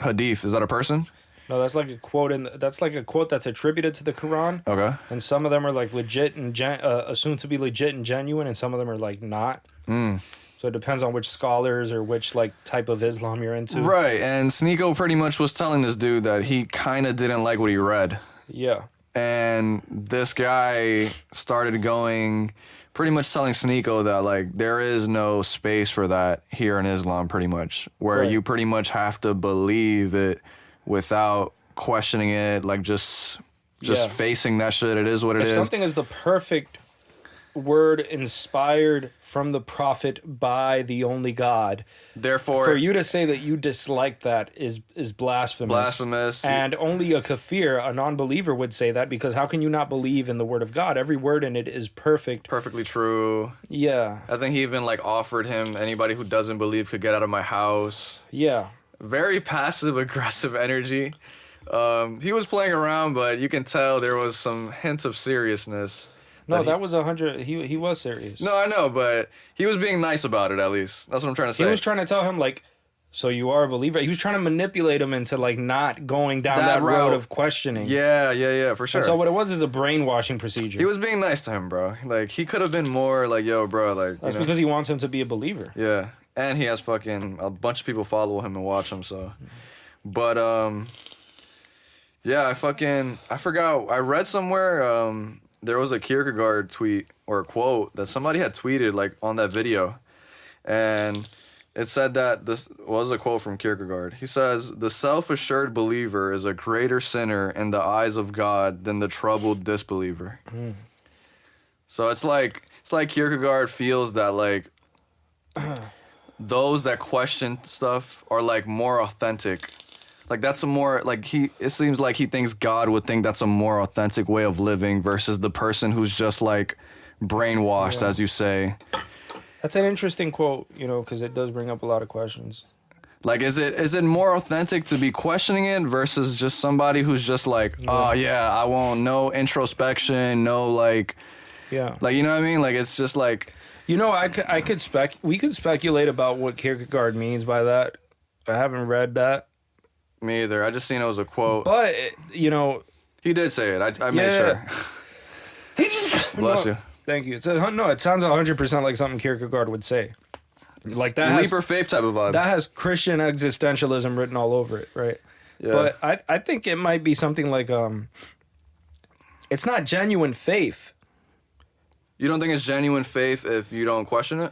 Hadith, is that a person? No, that's like a quote that's attributed to the Quran. Okay. And some of them are like legit and assumed to be legit and genuine, and some of them are like not. So it depends on which scholars or which like type of Islam you're into. Right, and Sneeko pretty much was telling this dude that he kind of didn't like what he read. Yeah. And this guy started going, pretty much telling Sneeko that like there is no space for that here in Islam, pretty much, where you pretty much have to believe it without questioning it, like just facing that shit. It is what it is. If something is the perfect word inspired from the prophet by the only God. Therefore, For you to say that you dislike that is blasphemous. Blasphemous. And only a kafir, a non-believer, would say that, because how can you not believe in the word of God? Every word in it is perfect. Perfectly true. Yeah. I think he even like offered him, anybody who doesn't believe could get out of my house. Yeah. Very passive aggressive energy. He was playing around, but you can tell there was some hints of seriousness. No, that was 100. He was serious. No, I know, but he was being nice about it, at least. That's what I'm trying to say. He was trying to tell him, like, so you are a believer. He was trying to manipulate him into, like, not going down that road of questioning. Yeah, for sure. And so what it was is a brainwashing procedure. He was being nice to him, bro. Like, he could have been more like, yo, bro, like, That's because he wants him to be a believer. Yeah. And he has fucking a bunch of people follow him and watch him, so. But, yeah, I forgot. I read somewhere, there was a Kierkegaard tweet or a quote that somebody had tweeted, like, on that video. And it said that this was a quote from Kierkegaard. He says, "The self-assured believer is a greater sinner in the eyes of God than the troubled disbeliever." So it's like Kierkegaard feels that, like, those that question stuff are, like, more authentic. Like, that's a more, like, it seems like he thinks God would think that's a more authentic way of living versus the person who's just, like, brainwashed, as you say. That's an interesting quote, you know, because it does bring up a lot of questions. Like, is it more authentic to be questioning it versus just somebody who's just like, oh, yeah, I won't, no introspection, no, like, yeah. Like, you know what I mean? Like, it's just like... You know, we could speculate about what Kierkegaard means by that. I haven't read that. Me either. I just seen it was a quote. But, you know... He did say it. I made sure. Bless you. Thank you. It sounds 100% like something Kierkegaard would say. Like that Leap or faith type of vibe. That has Christian existentialism written all over it, right? Yeah. But I think it might be something like... it's not genuine faith. You don't think it's genuine faith if you don't question it?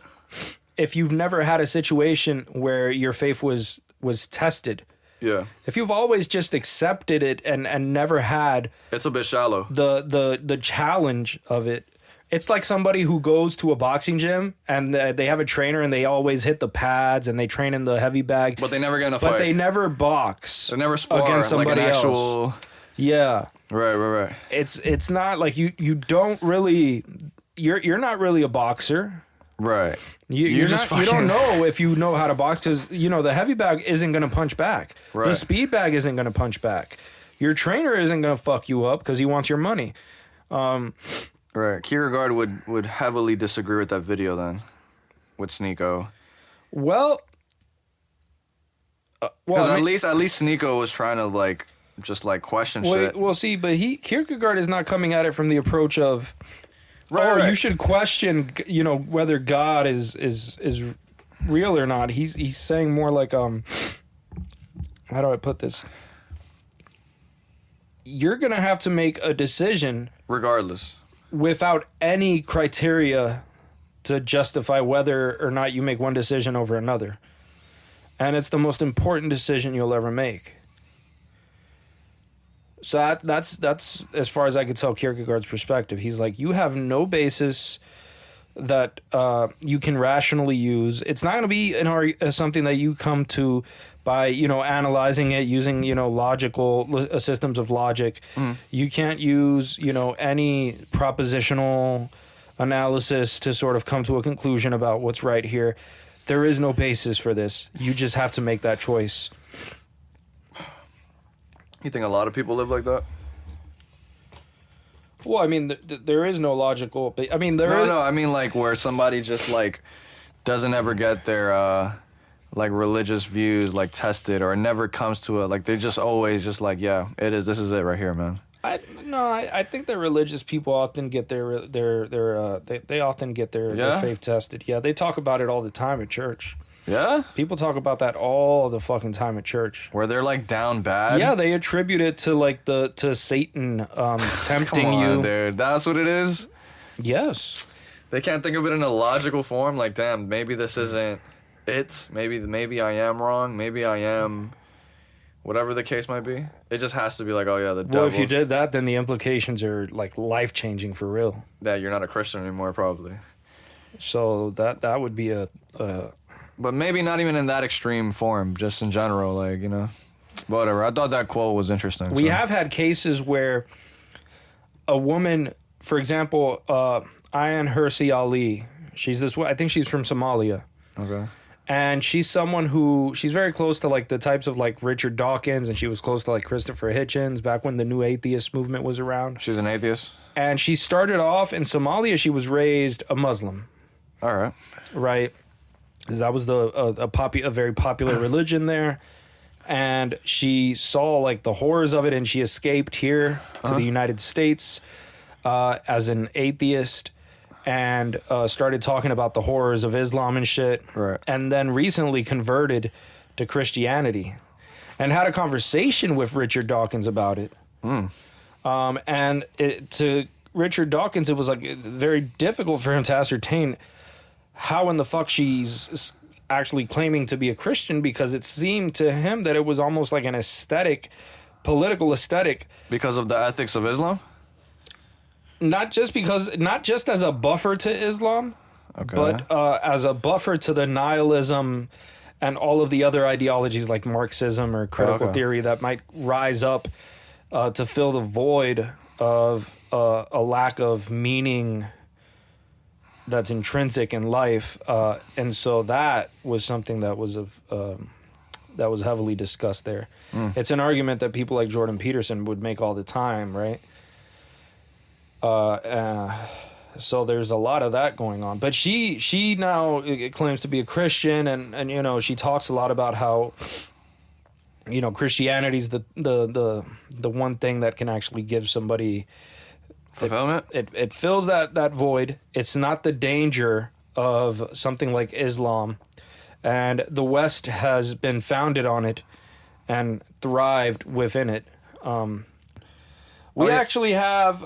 If you've never had a situation where your faith was tested... Yeah. If you've always just accepted it and never had... It's a bit shallow. The challenge of it. It's like somebody who goes to a boxing gym and they have a trainer and they always hit the pads and they train in the heavy bag. But they never get in a fight. But they never box. They never spar against somebody like an actual... else. Yeah. Right. It's not like you don't really... You're not really a boxer. Right. You don't know if you know how to box because, you know, the heavy bag isn't going to punch back. Right. The speed bag isn't going to punch back. Your trainer isn't going to fuck you up because he wants your money. Right. Kierkegaard would heavily disagree with that video then, with Sneeko. Well, Because at least Sneeko was trying to, like, just, like, question shit. Well, see, but Kierkegaard is not coming at it from the approach of... Right. You should question, you know, whether God is real or not. He's saying more like, how do I put this? You're gonna have to make a decision, regardless, without any criteria to justify whether or not you make one decision over another, and it's the most important decision you'll ever make. So that's as far as I could tell Kierkegaard's perspective. He's like, you have no basis that you can rationally use. It's not going to be something that you come to by, you know, analyzing it using, you know, logical systems of logic. You can't use, you know, any propositional analysis to sort of come to a conclusion about what's right here. There is no basis for this. You just have to make that choice. You think a lot of people live like that? Well, I mean, there is no logical... I mean, No, I mean, like, where somebody just, like, doesn't ever get their, like, religious views, like, tested, or it never comes to it. Like, they just always just, like, yeah, this is it right here, man. I think that religious people often get they often get their faith tested. Yeah, they talk about it all the time at church. Yeah? People talk about that all the fucking time at church. Where they're, like, down bad? Yeah, they attribute it to, like, to Satan tempting Come on, you. dude. That's what it is? Yes. They can't think of it in a logical form. Like, damn, maybe this isn't it. Maybe I am wrong. Maybe I am whatever the case might be. It just has to be like, oh yeah, the Well, devil. if you did that, then the implications are like life-changing for real. That you're not a Christian anymore, probably. So that would be a But maybe not even in that extreme form, just in general, like, you know, whatever. I thought that quote was interesting. We have had cases where a woman, for example, Ayan Hirsi Ali, I think she's from Somalia. Okay. And she's someone she's very close to like the types of like Richard Dawkins, and she was close to like Christopher Hitchens back when the new atheist movement was around. She's an atheist? And she started off in Somalia. She was raised a Muslim. All right. Right. 'Cause that was a very popular religion there. And she saw like the horrors of it, and she escaped here to the United States as an atheist, and started talking about the horrors of Islam and shit. Right. And then recently converted to Christianity and had a conversation with Richard Dawkins about it. And to Richard Dawkins, it was like very difficult for him to ascertain how in the fuck she's actually claiming to be a Christian, because it seemed to him that it was almost like an political aesthetic. Because of the ethics of Islam? Not just as a buffer to Islam, Okay. but as a buffer to the nihilism and all of the other ideologies like Marxism or critical theory that might rise up to fill the void of a lack of meaning that's intrinsic in life, and so that was something that was heavily discussed there. It's an argument that people like Jordan Peterson would make all the time, right? So there's a lot of that going on. But she now claims to be a Christian, and you know, she talks a lot about how, you know, Christianity's the one thing that can actually give somebody fulfillment. It fills that void. It's not the danger of something like Islam, and the West has been founded on it and thrived within it. We actually have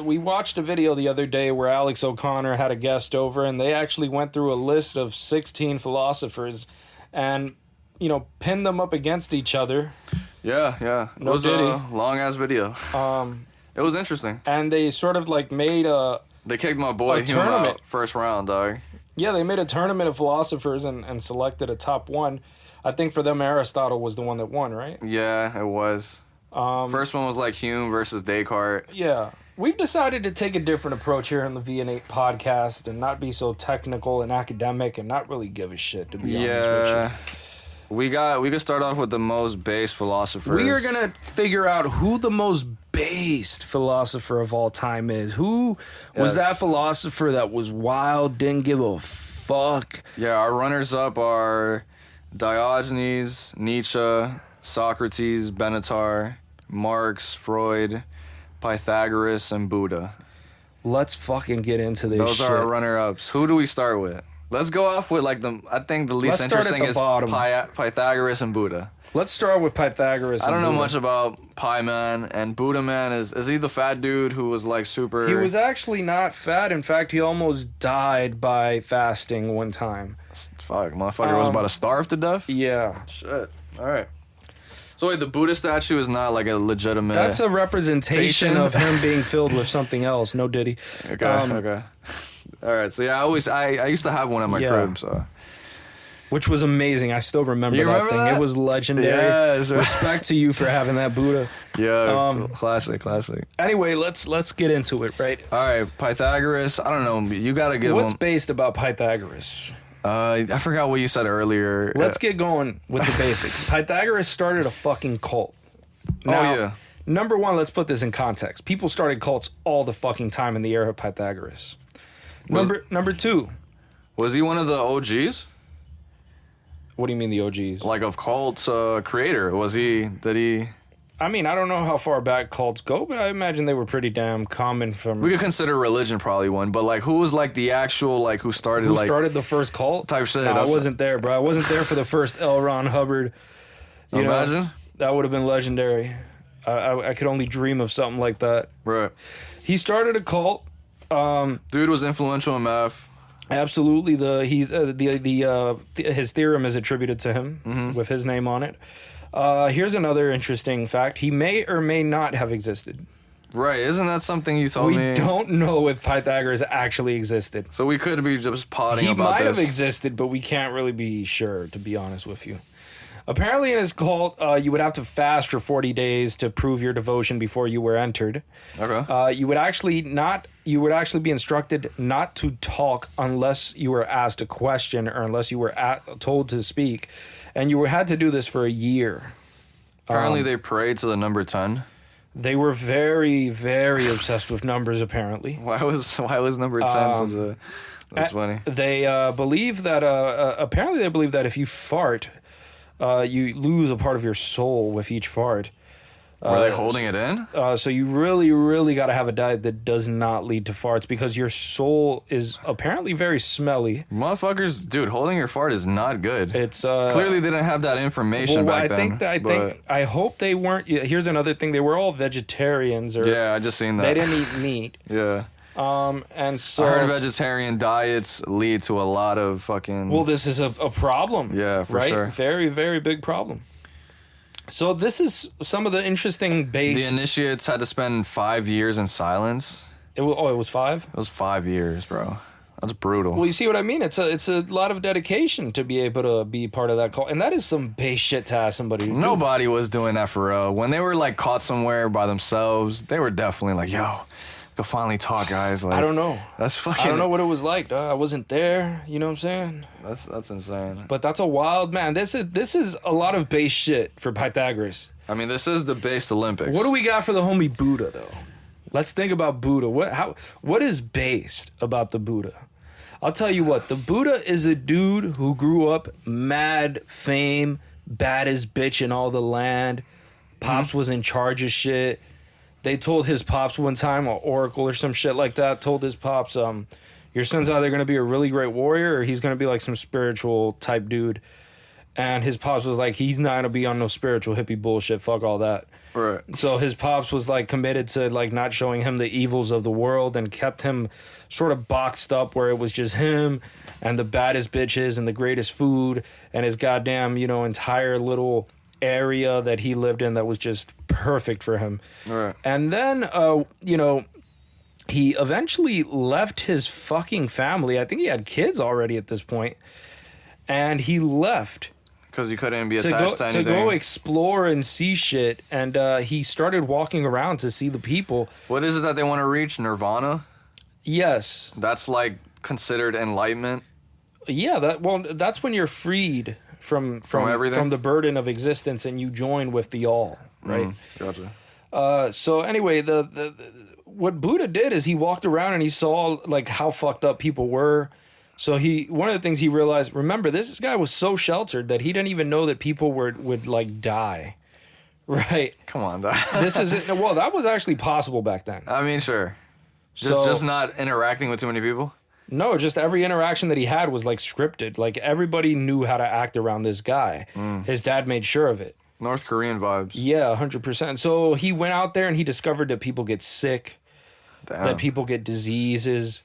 we watched a video the other day where Alex O'Connor had a guest over, and they actually went through a list of 16 philosophers and, you know, pinned them up against each other. Yeah. It was a long ass video. It was interesting. And they sort of like made They kicked my boy Hume out first round, dog. Yeah, they made a tournament of philosophers and selected a top one. I think for them Aristotle was the one that won, right? Yeah, it was. First one was like Hume versus Descartes. Yeah. We've decided to take a different approach here on the V N APE podcast and not be so technical and academic and not really give a shit, to be honest with you. We could start off with the most base philosophers. We are going to figure out who the most based philosopher of all time is. Who was that philosopher that was wild, didn't give a fuck? Yeah, our runners-up are Diogenes, Nietzsche, Socrates, BENETAR, Marx, Freud, Pythagoras, and Buddha. Let's fucking get into this Those shit. are our runner-ups. Who do we start with? Let's go off with like I think the least interesting is Pythagoras and Buddha. Let's start with Pythagoras. I don't know much about Pi Man, and Buddha Man is he the fat dude who was like super... He was actually not fat. In fact, he almost died by fasting one time. Fuck, motherfucker was about to starve to death? Yeah. Shit. All right. So wait, the Buddha statue is not like a legitimate... That's a representation of him being filled with something else. No diddy. Okay. All right. So yeah, I used to have one at my crib, so... Which was amazing. I still remember that thing. It was legendary. Yes. Respect to you for having that Buddha. Yeah, classic. Anyway, let's get into it, right? All right, Pythagoras. I don't know. You gotta give What's him... based about Pythagoras? I forgot what you said earlier. Let's get going with the basics. Pythagoras started a fucking cult. Now, number one, let's put this in context. People started cults all the fucking time in the era of Pythagoras. Number two. Was he one of the OGs? What do you mean the OGs? Like of cults creator? Did he... I mean, I don't know how far back cults go, but I imagine they were pretty damn common from... We could consider religion probably one, but like who was like the actual, like who started the first cult? Type shit. No, I wasn't there, bro. I wasn't there for the first L. Ron Hubbard. Imagine? That would have been legendary. I could only dream of something like that. Right. He started a cult. Dude was influential in math. Absolutely. His theorem is attributed to him with his name on it. Here's another interesting fact. He may or may not have existed. Right, isn't that something you told me? We don't know if Pythagoras actually existed. So we could be just potting He about might this. have existed, but we can't really be sure, to be honest with you. Apparently in his cult, you would have to fast for 40 days to prove your devotion before you were entered. Okay. You would actually be instructed not to talk unless you were asked a question or unless you were told to speak. And you had to do this for a year. Apparently they prayed to the number 10. They were very, very obsessed with numbers, apparently. Why was number 10 such a... That's funny. They believe that, apparently they believe that if you fart, you lose a part of your soul with each fart. Were they holding it in? So you really, really got to have a diet that does not lead to farts because your soul is apparently very smelly. Motherfuckers, dude, holding your fart is not good. It's clearly they didn't have that information back then. I hope they weren't. Here's another thing: they were all vegetarians. Or yeah, I just seen that. They didn't eat meat. Yeah. And so I heard vegetarian diets lead to a lot of fucking... Well, this is a problem. Yeah, for right? sure. Very, very big problem. So this is some of the interesting base. The initiates had to spend 5 years in silence. It was 5? It was 5 years, bro. That's brutal. Well, you see what I mean? It's a lot of dedication to be able to be part of that cult. And that is some base shit to ask somebody to do. Nobody was doing that for real. When they were like caught somewhere by themselves, they were definitely like, yo, go finally talk, guys. Like, I don't know. That's fucking... I don't know what it was like, dog. I wasn't there. You know what I'm saying? That's insane. But that's a wild, man. This is a lot of base shit for Pythagoras. I mean, this is the based Olympics. What do we got for the homie Buddha, though? Let's think about Buddha. What is based about the Buddha? I'll tell you what. The Buddha is a dude who grew up mad fame, baddest bitch in all the land. Pops was in charge of shit. They told his pops one time, or Oracle or some shit like that, told his pops, your son's either going to be a really great warrior or he's going to be like some spiritual type dude. And his pops was like, he's not going to be on no spiritual hippie bullshit. Fuck all that. Right. So his pops was like committed to like not showing him the evils of the world and kept him sort of boxed up where it was just him and the baddest bitches and the greatest food and his goddamn, entire little area that he lived in that was just perfect for him. Right. And then, he eventually left his fucking family. I think he had kids already at this point. And he left. Because he couldn't be attached to anything. To go explore and see shit. And he started walking around to see the people. What is it that they want to reach? Nirvana? Yes. That's like considered enlightenment? Yeah, that's when you're freed from everything? from the burden of existence and you join with the all, right? Gotcha. So anyway, the what Buddha did is he walked around and he saw like how fucked up people were. So one of the things he realized, remember, this guy was so sheltered that he didn't even know that people would like die. Right. Come on, that was actually possible back then. I mean, sure. Just not interacting with too many people? No, just every interaction that he had was like scripted. Like everybody knew how to act around this guy. His dad made sure of it. North Korean vibes. Yeah, 100%. So he went out there and he discovered that people get sick, that people get diseases,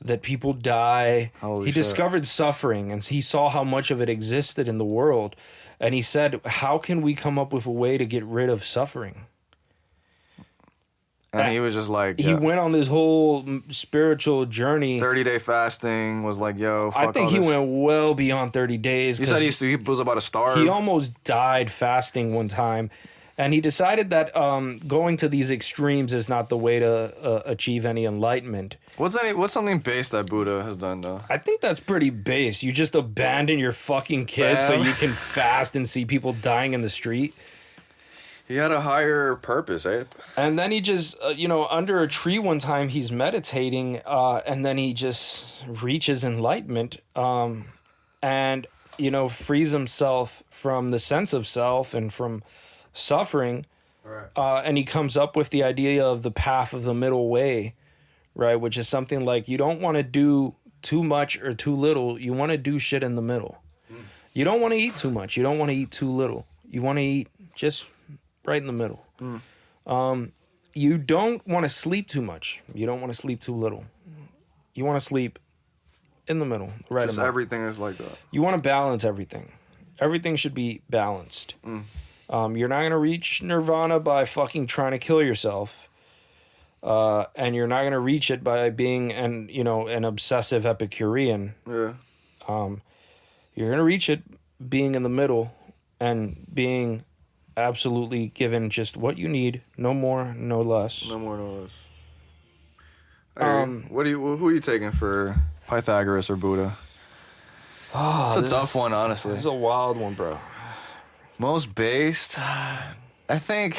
that people die. Holy he shit. discovered suffering and he saw how much of it existed in the world. And he said, how can we come up with a way to get rid of suffering? And he was just like... He went on this whole spiritual journey. 30-day fasting was like, yo, fuck I think all he this. went well beyond 30 days. He said he was about to starve. He almost died fasting one time. And he decided that going to these extremes is not the way to achieve any enlightenment. What's something base that Buddha has done, though? I think that's pretty base. You just abandon your fucking kids so you can fast and see people dying in the street. He had a higher purpose, eh? And then he just, under a tree one time, he's meditating, and then he just reaches enlightenment and, frees himself from the sense of self and from suffering. Right. And he comes up with the idea of the path of the middle way, right? Which is something like you don't want to do too much or too little. You want to do shit in the middle. You don't want to eat too much. You don't want to eat too little. You want to eat just... right in the middle. You don't want to sleep too much. You don't want to sleep too little. You want to sleep in the middle. Right. Just everything is like that. You want to balance everything. Everything should be balanced. You're not going to reach nirvana by fucking trying to kill yourself. And you're not going to reach it by being an obsessive Epicurean. Yeah. You're going to reach it being in the middle and being absolutely given just what you need, no more, no less. No more, no less. Who are you taking for Pythagoras or Buddha? Oh, it's a tough one, honestly. It's a wild one, bro. Most based? I think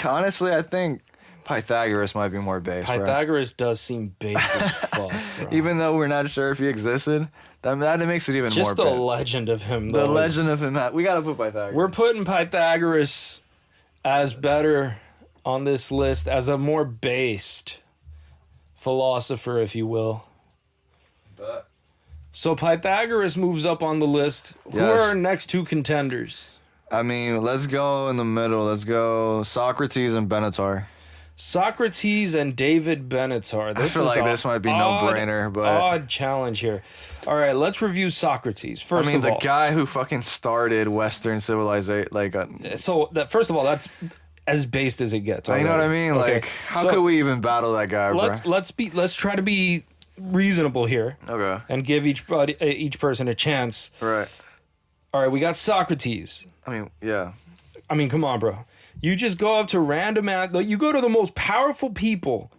Pythagoras might be more based, Pythagoras does seem based as fuck, bro. Even though we're not sure if he existed, that makes it even more just the legend of him, though. The legend of him. We got to put Pythagoras. We're putting Pythagoras as better on this list, as a more based philosopher, if you will. But so Pythagoras moves up on the list. Who are our next two contenders? I mean, let's go in the middle. Let's go Socrates and BENETAR. Socrates and David BENETAR. I feel like this might be no-brainer, but odd challenge here. All right, let's review Socrates. First of all, the guy who fucking started Western civilization, first of all, that's as based as it gets. You know what I mean? Okay. Like, how could we even battle that guy, bro? Let's try to be reasonable here. Okay. And give each person a chance. Right. All right, we got Socrates. I mean, yeah. I mean, come on, bro. You just go up to you go to the most powerful people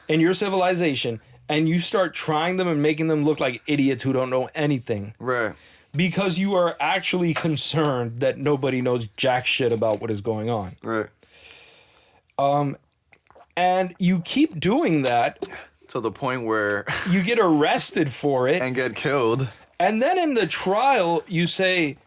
in your civilization and you start trying them and making them look like idiots who don't know anything. Right. Because you are actually concerned that nobody knows jack shit about what is going on. Right. And you keep doing that to the point where you get arrested for it and get killed. And then in the trial, you say,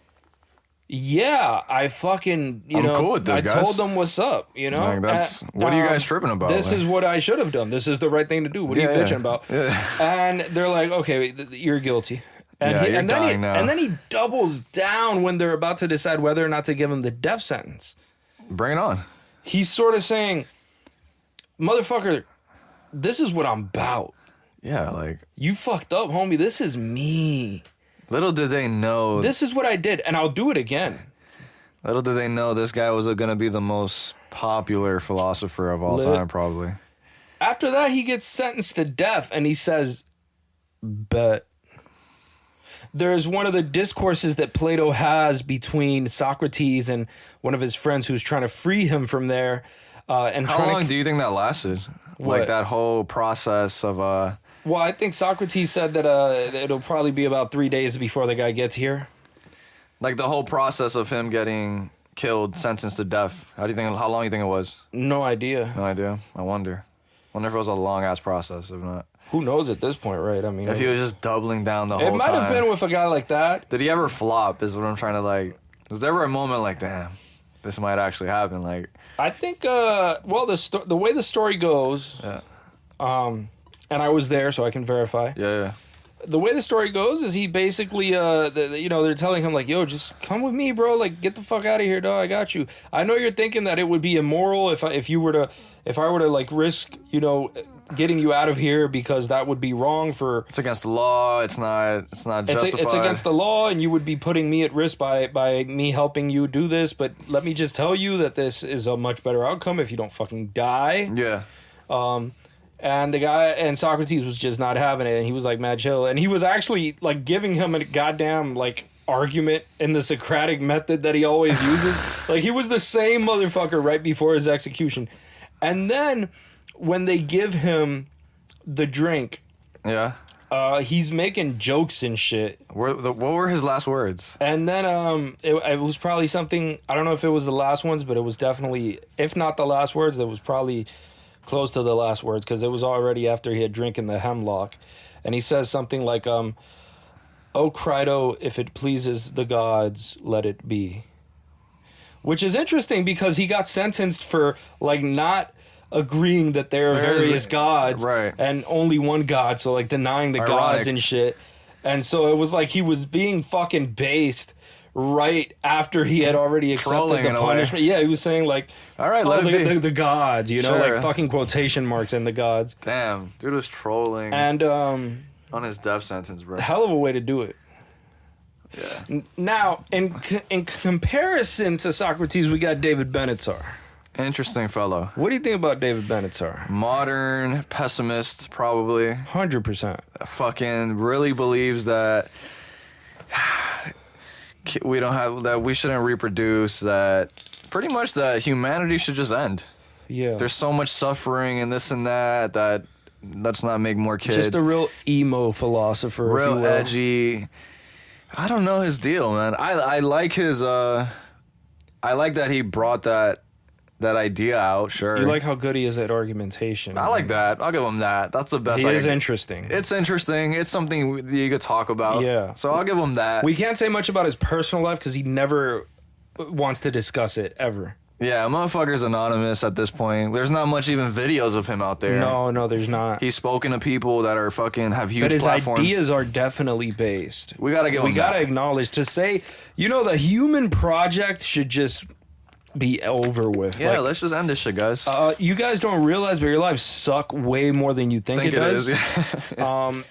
yeah, I fucking, I'm cool with this, I guys. Told them what's up, you know? Like what are you guys tripping about? This is what I should have done. This is the right thing to do. What are you bitching about? Yeah. And they're like, okay, you're guilty. And you're dying now. And then he doubles down when they're about to decide whether or not to give him the death sentence. Bring it on. He's sort of saying, motherfucker, this is what I'm about. Yeah, like... You fucked up, homie. This is me. Little did they know... This is what I did, and I'll do it again. Little did they know this guy was going to be the most popular philosopher of all time, probably. After that, he gets sentenced to death, and he says, bet. There's one of the discourses that Plato has between Socrates and one of his friends who's trying to free him from there. How long do you think that lasted? What? Like that whole process of... Well, I think Socrates said that it'll probably be about 3 days before the guy gets here. Like the whole process of him getting killed, sentenced to death. How long do you think it was? No idea. No idea. I wonder if it was a long-ass process, if not. Who knows at this point, right? I mean... If he was just doubling down the whole time. It might have been with a guy like that. Did he ever flop, is what I'm trying to, like... Was there ever a moment like, damn, this might actually happen, like... I think, the way the story goes... Yeah. And I was there, so I can verify. Yeah. The way the story goes is he basically, they're telling him, like, yo, just come with me, bro. Like, get the fuck out of here, dog. I got you. I know you're thinking that it would be immoral if I were to, like, risk, getting you out of here because that would be wrong for... It's against the law. It's not justified. It's against the law, and you would be putting me at risk by me helping you do this. But let me just tell you that this is a much better outcome if you don't fucking die. Yeah. And the guy and Socrates was just not having it, and he was like mad chill, and he was actually like giving him a goddamn like argument in the Socratic method that he always uses. Like he was the same motherfucker right before his execution, and then when they give him the drink, he's making jokes and shit. What were his last words? And then it was probably something, I don't know if it was the last ones, but it was definitely, if not the last words, it was probably close to the last words, because it was already after he had drinking the hemlock. And he says something like, "O Crito, if it pleases the gods, let it be." Which is interesting because he got sentenced for like not agreeing that there are various gods, right, and only one god, so like denying the gods and shit. And so it was like he was being fucking based right after he had already accepted the punishment. Yeah, he was saying like, all right, let it be. The gods, like fucking quotation marks and the gods. Damn, dude was trolling. And on his death sentence, bro. Hell of a way to do it. Yeah. Now, in comparison to Socrates, we got David BENETAR. Interesting fellow. What do you think about David BENETAR? Modern pessimist, probably. 100%. Fucking really believes that we shouldn't reproduce, that pretty much that humanity should just end. Yeah. There's so much suffering and this and that let's not make more kids. Just a real emo philosopher. Real if you will. edgy. I don't know his deal, man. I like his I like that he brought that idea out, sure. You like how good he is at argumentation. I like that. I'll give him that. That's the best. He is interesting. It's interesting. It's something you could talk about. Yeah. So I'll give him that. We can't say much about his personal life because he never wants to discuss it, ever. Yeah, motherfucker's anonymous at this point. There's not much even videos of him out there. No, there's not. He's spoken to people that are fucking have huge but his platforms. ideas are definitely based. We gotta give him that. We gotta acknowledge, to say, the human project should just be over with. Yeah, let's just end this shit, guys. You guys don't realize, but your lives suck way more than you think it does.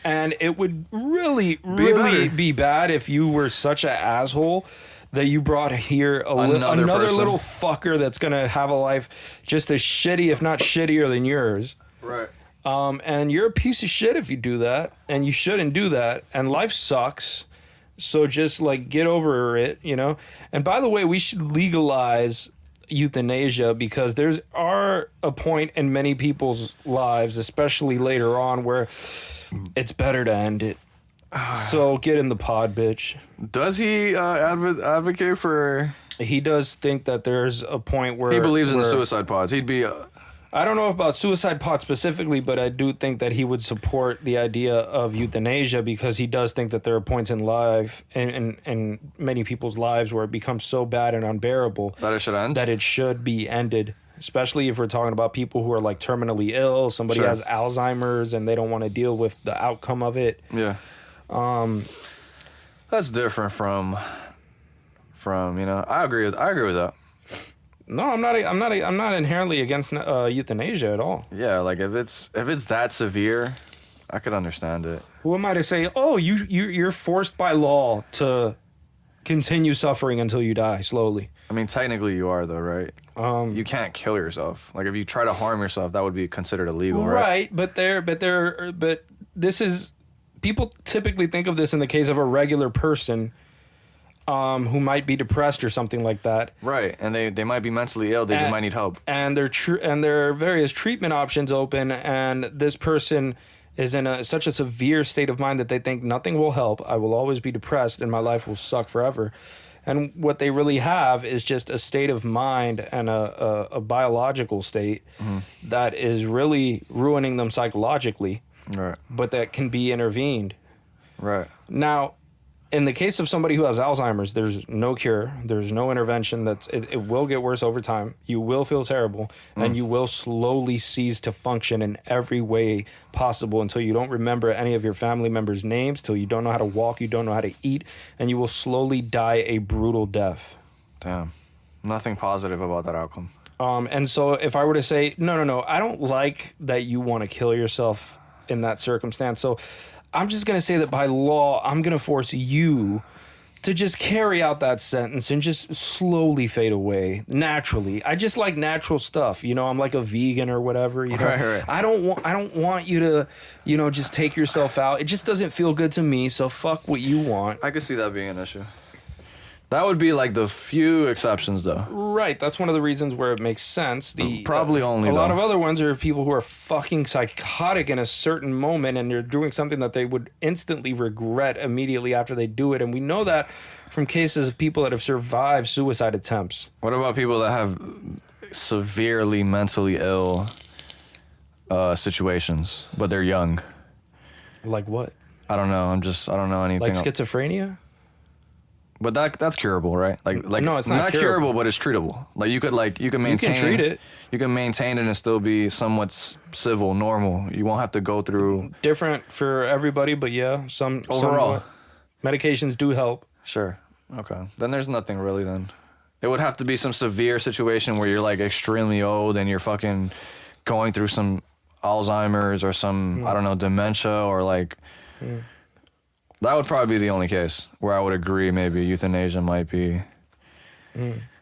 And it would really be bad if you were such an asshole that you brought here another little fucker that's gonna have a life just as shitty, if not shittier than yours. Right. And you're a piece of shit if you do that, and you shouldn't do that. And life sucks. So just get over it, And by the way, we should legalize euthanasia because there's a point in many people's lives, especially later on, where it's better to end it. So get in the pod, bitch. Does he advocate for? He does think that there's a point where he believes in the suicide pods. He'd be. I don't know about suicide pod specifically, but I do think that he would support the idea of euthanasia because he does think that there are points in life and many people's lives where it becomes so bad and unbearable that it should end. That it should be ended. Especially if we're talking about people who are terminally ill. Somebody has Alzheimer's and they don't want to deal with the outcome of it. Yeah. That's different from I agree with that. No, I'm not inherently against euthanasia at all. Yeah, if it's that severe, I could understand it. Who am I to say, "Oh, you're forced by law to continue suffering until you die slowly"? I mean, technically you are though, right? You can't kill yourself. If you try to harm yourself, that would be considered illegal, right? Right, but this is, people typically think of this in the case of a regular person who might be depressed or something like that. Right, and they might be mentally ill. They just might need help. And there are various treatment options open, and this person is in such a severe state of mind that they think nothing will help. I will always be depressed, and my life will suck forever. And what they really have is just a state of mind and a biological state that is really ruining them psychologically. Right. But that can be intervened. Right. Now, in the case of somebody who has Alzheimer's, there's no cure. There's no intervention. It will get worse over time. You will feel terrible, and you will slowly cease to function in every way possible until you don't remember any of your family members' names, till you don't know how to walk, you don't know how to eat, and you will slowly die a brutal death. Damn. Nothing positive about that outcome. And so if I were to say, no, I don't like that you want to kill yourself in that circumstance. So I'm just going to say that by law, I'm going to force you to just carry out that sentence and just slowly fade away naturally. I just like natural stuff. I'm like a vegan or whatever. Right. I don't want you to, just take yourself out. It just doesn't feel good to me. So fuck what you want. I could see that being an issue. That would be the few exceptions, though. Right. That's one of the reasons where it makes sense. Probably only, a lot of other ones are people who are fucking psychotic in a certain moment, and they're doing something that they would instantly regret immediately after they do it. And we know that from cases of people that have survived suicide attempts. What about people that have severely mentally ill situations, but they're young? Like what? I don't know. I don't know anything. Like schizophrenia? But that's curable, right? No, it's not curable, but it's treatable. You can maintain. You can treat it. You can maintain it and still be somewhat civil, normal. You won't have to go through. Different for everybody, but yeah, overall medications do help. Sure. Okay. Then there's nothing really. Then it would have to be some severe situation where you're extremely old and you're fucking going through some Alzheimer's or some I don't know, dementia or That would probably be the only case where I would agree maybe euthanasia might be.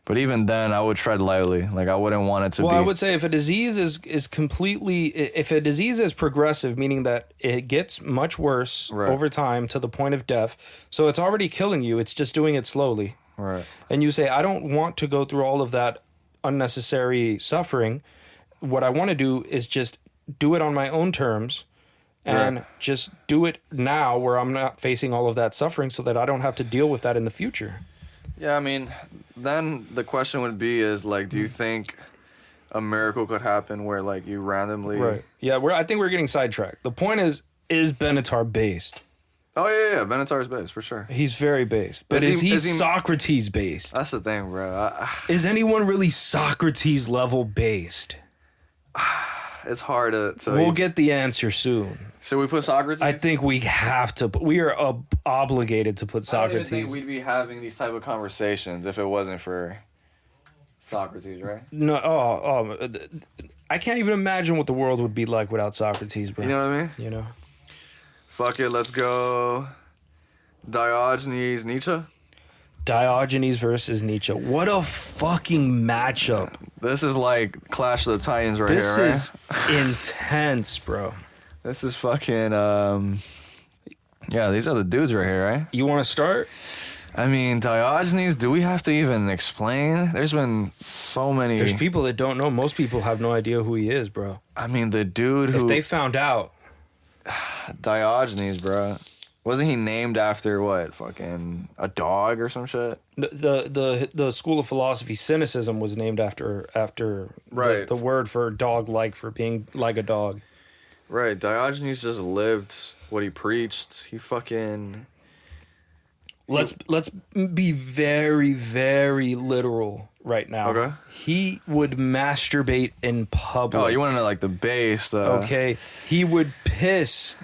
But even then, I would tread lightly. Like, I wouldn't want it to be... Well, I would say if a disease is completely... If a disease is progressive, meaning that it gets much worse over time to the point of death, so it's already killing you, it's just doing it slowly. Right. And you say, I don't want to go through all of that unnecessary suffering. What I want to do is just do it on my own terms and just do it now where I'm not facing all of that suffering so that I don't have to deal with that in the future. Yeah, I mean, then the question would be is, like, do you think a miracle could happen where, like, you randomly... Right. Yeah, I think we're getting sidetracked. The point is BENETAR based? Oh, yeah. BENETAR is based, for sure. He's very based. But is he Socrates based? That's the thing, bro. Is anyone really Socrates level based? It's hard to... We'll get the answer soon. Should we put Socrates? I think we have to. We are obligated to put Socrates. I don't even think we'd be having these type of conversations if it wasn't for Socrates, right? No, I can't even imagine what the world would be like without Socrates, bro. You know what I mean? You know. Fuck it, let's go. Diogenes, Nietzsche. Diogenes versus Nietzsche. What a fucking matchup. This is like Clash of the Titans right here, right? This is intense, bro. This is fucking, yeah, these are the dudes right here, right? You want to start? I mean, Diogenes, do we have to even explain? There's been so many... There's people that don't know. Most people have no idea who he is, bro. I mean, the dude who... If they found out... Diogenes, bro. Wasn't he named after, what, fucking a dog or some shit? The school of philosophy, cynicism, was named after right. the word for dog-like, for being like a dog. Right, Diogenes just lived what he preached. He fucking... Let's be very, very literal right now. Okay. He would masturbate in public. Oh, you want to know, like, the base, though. Okay. He would piss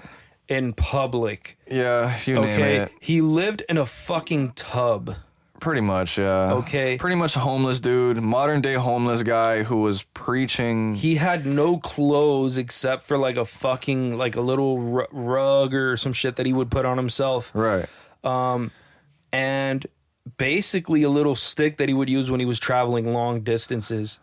in public. Yeah, you name it. He lived in a fucking tub. Pretty much, yeah. Okay. Pretty much a homeless dude, modern day homeless guy who was preaching. He had no clothes except for like a fucking, like a little rug or some shit that he would put on himself. Right. And basically a little stick that he would use when he was traveling long distances.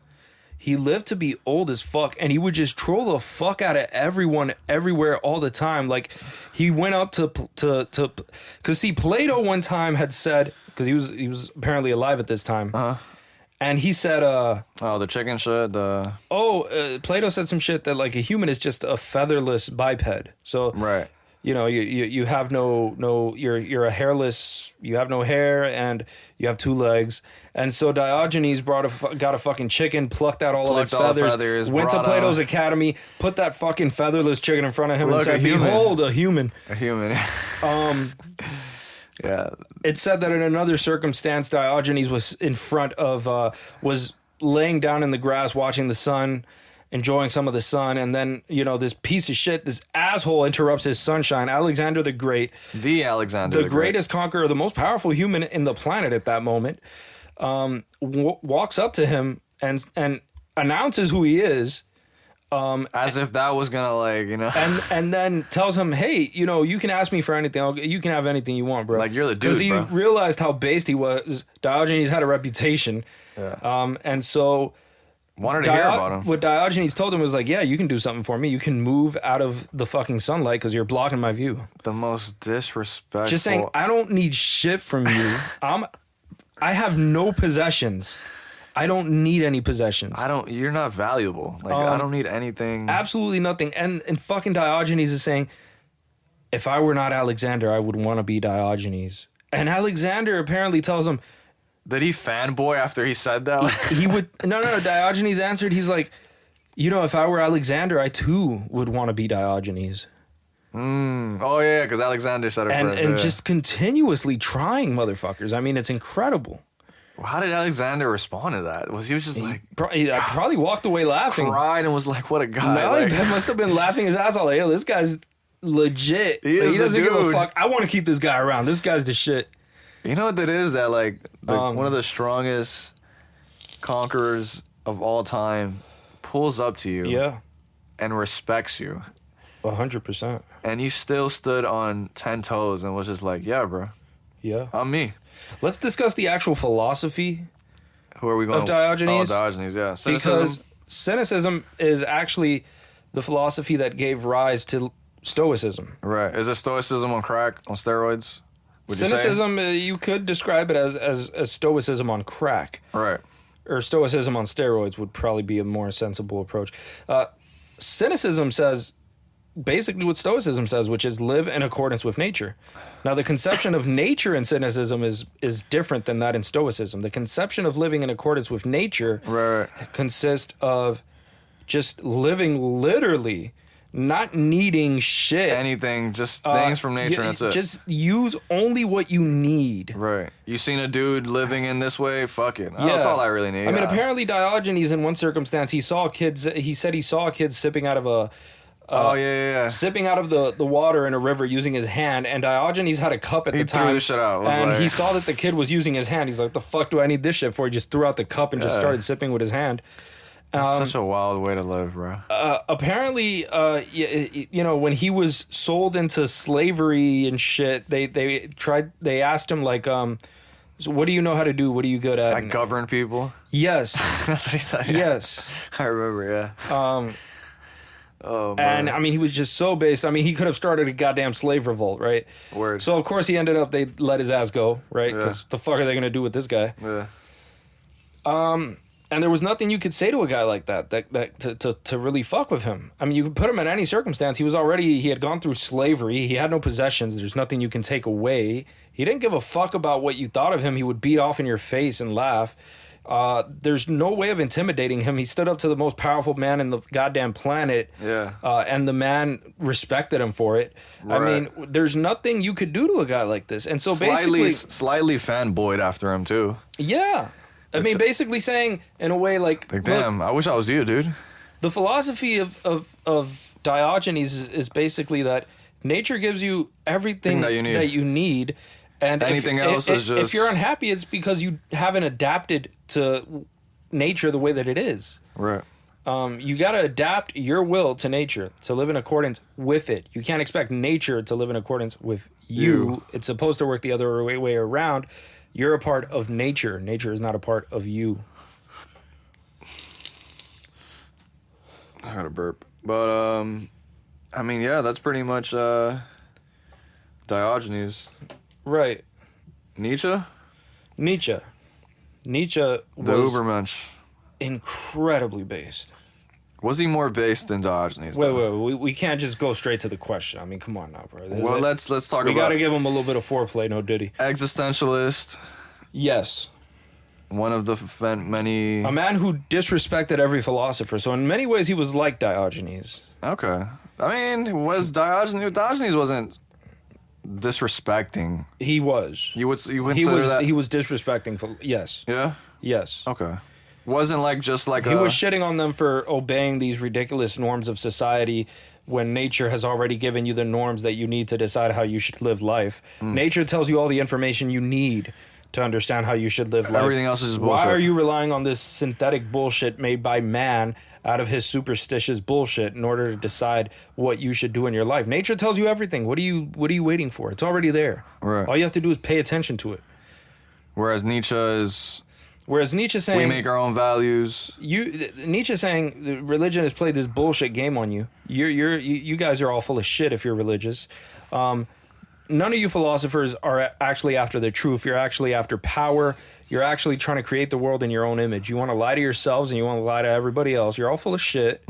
He lived to be old as fuck, and he would just troll the fuck out of everyone, everywhere, all the time. Like, he went up to because see, Plato one time had said, because he was apparently alive at this time, and he said, the chicken shit, Plato said some shit that like a human is just a featherless biped. So right. You know, you have you're a hairless, you have no hair, and you have two legs. And so Diogenes got a fucking chicken, plucked out all of its feathers, went to Plato's academy, put that fucking featherless chicken in front of him and said, behold, a human. A human. Yeah. It said that in another circumstance, Diogenes was in front of, was laying down in the grass watching the sun, enjoying some of the sun, and then, you know, this piece of shit, this asshole interrupts his sunshine. Alexander the Great. The greatest conqueror, the most powerful human in the planet at that moment, walks up to him and announces who he is. As if that was gonna, like, you know. And then tells him, hey, you know, you can ask me for anything. You can have anything you want, bro. Like, you're the dude, because he realized how based he was. Diogenes had a reputation. Yeah. And so... wanted to hear about him. What Diogenes told him was like, yeah, you can do something for me. You can move out of the fucking sunlight because you're blocking my view. The most disrespectful. Just saying, I don't need shit from you. I have no possessions. I don't need any possessions. You're not valuable. Like, I don't need anything. Absolutely nothing. And fucking Diogenes is saying, if I were not Alexander, I would want to be Diogenes. And Alexander apparently tells him, did he fanboy after he said that? He would... No. Diogenes answered, he's like, you know, if I were Alexander, I too would want to be Diogenes. Oh, yeah, because Alexander said it first. And just continuously trying motherfuckers. I mean, it's incredible. How did Alexander respond to that? He was just like... He probably walked away laughing. Cried and was like, what a guy. No, like, he must have been laughing his ass off. Like, yo, this guy's legit. He doesn't give a fuck. I want to keep this guy around. This guy's the shit. You know what that is? That, like, one of the strongest conquerors of all time pulls up to you and respects you. 100%. And you still stood on 10 toes and was just like, yeah, bro, Yeah. I'm me. Let's discuss the actual philosophy Who are we going of Diogenes. Oh, Diogenes, yeah. Because cynicism is actually the philosophy that gave rise to Stoicism. Right. Is it Stoicism on crack, on steroids? Would Cynicism, you could describe it as Stoicism on crack. Right. Or Stoicism on steroids would probably be a more sensible approach. Cynicism says basically what Stoicism says, which is live in accordance with nature. Now, the conception of nature in cynicism is different than that in Stoicism. The conception of living in accordance with nature consists of just living literally, not needing shit. Anything, just things from nature, and that's it. Just use only what you need. Right. You seen a dude living in this way? Fuck it. That's all I really need. I mean, apparently Diogenes, in one circumstance, he said he saw kids sipping out of a... sipping out of the water in a river using his hand, and Diogenes had a cup at the time. He threw the shit out. And he saw that the kid was using his hand. He's like, the fuck do I need this shit for? He just threw out the cup and just started sipping with his hand. That's such a wild way to live, bro. Apparently, when he was sold into slavery and shit, they asked him like, so what do you know how to do? What are you good at? Like govern people? Yes. That's what he said. Yeah. Yes. I remember, yeah. Oh, and man. I mean, he was just so based. I mean, he could have started a goddamn slave revolt, right? Word. So of course they let his ass go, right? Because the fuck are they gonna do with this guy? Yeah. And there was nothing you could say to a guy like that to really fuck with him. I mean, you could put him in any circumstance. He had gone through slavery. He had no possessions. There's nothing you can take away. He didn't give a fuck about what you thought of him. He would beat off in your face and laugh. There's no way of intimidating him. He stood up to the most powerful man in the goddamn planet. Yeah. And the man respected him for it. Right. I mean, there's nothing you could do to a guy like this. And so basically... Slightly fanboyed after him, too. Yeah. I mean, basically saying, in a way, like damn, I wish I was you, dude. The philosophy of Diogenes is basically that nature gives you everything that you need. And anything else is just... If you're unhappy, it's because you haven't adapted to nature the way that it is. Right. You got to adapt your will to nature, to live in accordance with it. You can't expect nature to live in accordance with you. It's supposed to work the other way around. You're a part of nature. Nature is not a part of you. I got a burp. But, I mean, yeah, that's pretty much Diogenes. Right. Nietzsche? Nietzsche the was Ubermensch. Incredibly based. Was he more based than Diogenes? Wait. We can't just go straight to the question. I mean, come on now, bro. Let's talk about... We got to give him a little bit of foreplay, no diddy. Existentialist. Yes. One of the many... A man who disrespected every philosopher. So in many ways, he was like Diogenes. Okay. I mean, was Diogenes... Diogenes wasn't disrespecting. He was. You consider that? He was disrespecting. Yes. Yeah? Yes. Okay. Wasn't like just like he was shitting on them for obeying these ridiculous norms of society when nature has already given you the norms that you need to decide how you should live life. Nature tells you all the information you need to understand how you should live life. Everything else is just bullshit. Why are you relying on this synthetic bullshit made by man out of his superstitious bullshit in order to decide what you should do in your life? Nature tells you everything. What are you waiting for? It's already there. Right. All you have to do is pay attention to it. Whereas Nietzsche's saying... We make our own values. Nietzsche saying religion has played this bullshit game on you. You guys are all full of shit if you're religious. None of you philosophers are actually after the truth. You're actually after power. You're actually trying to create the world in your own image. You want to lie to yourselves and you want to lie to everybody else. You're all full of shit.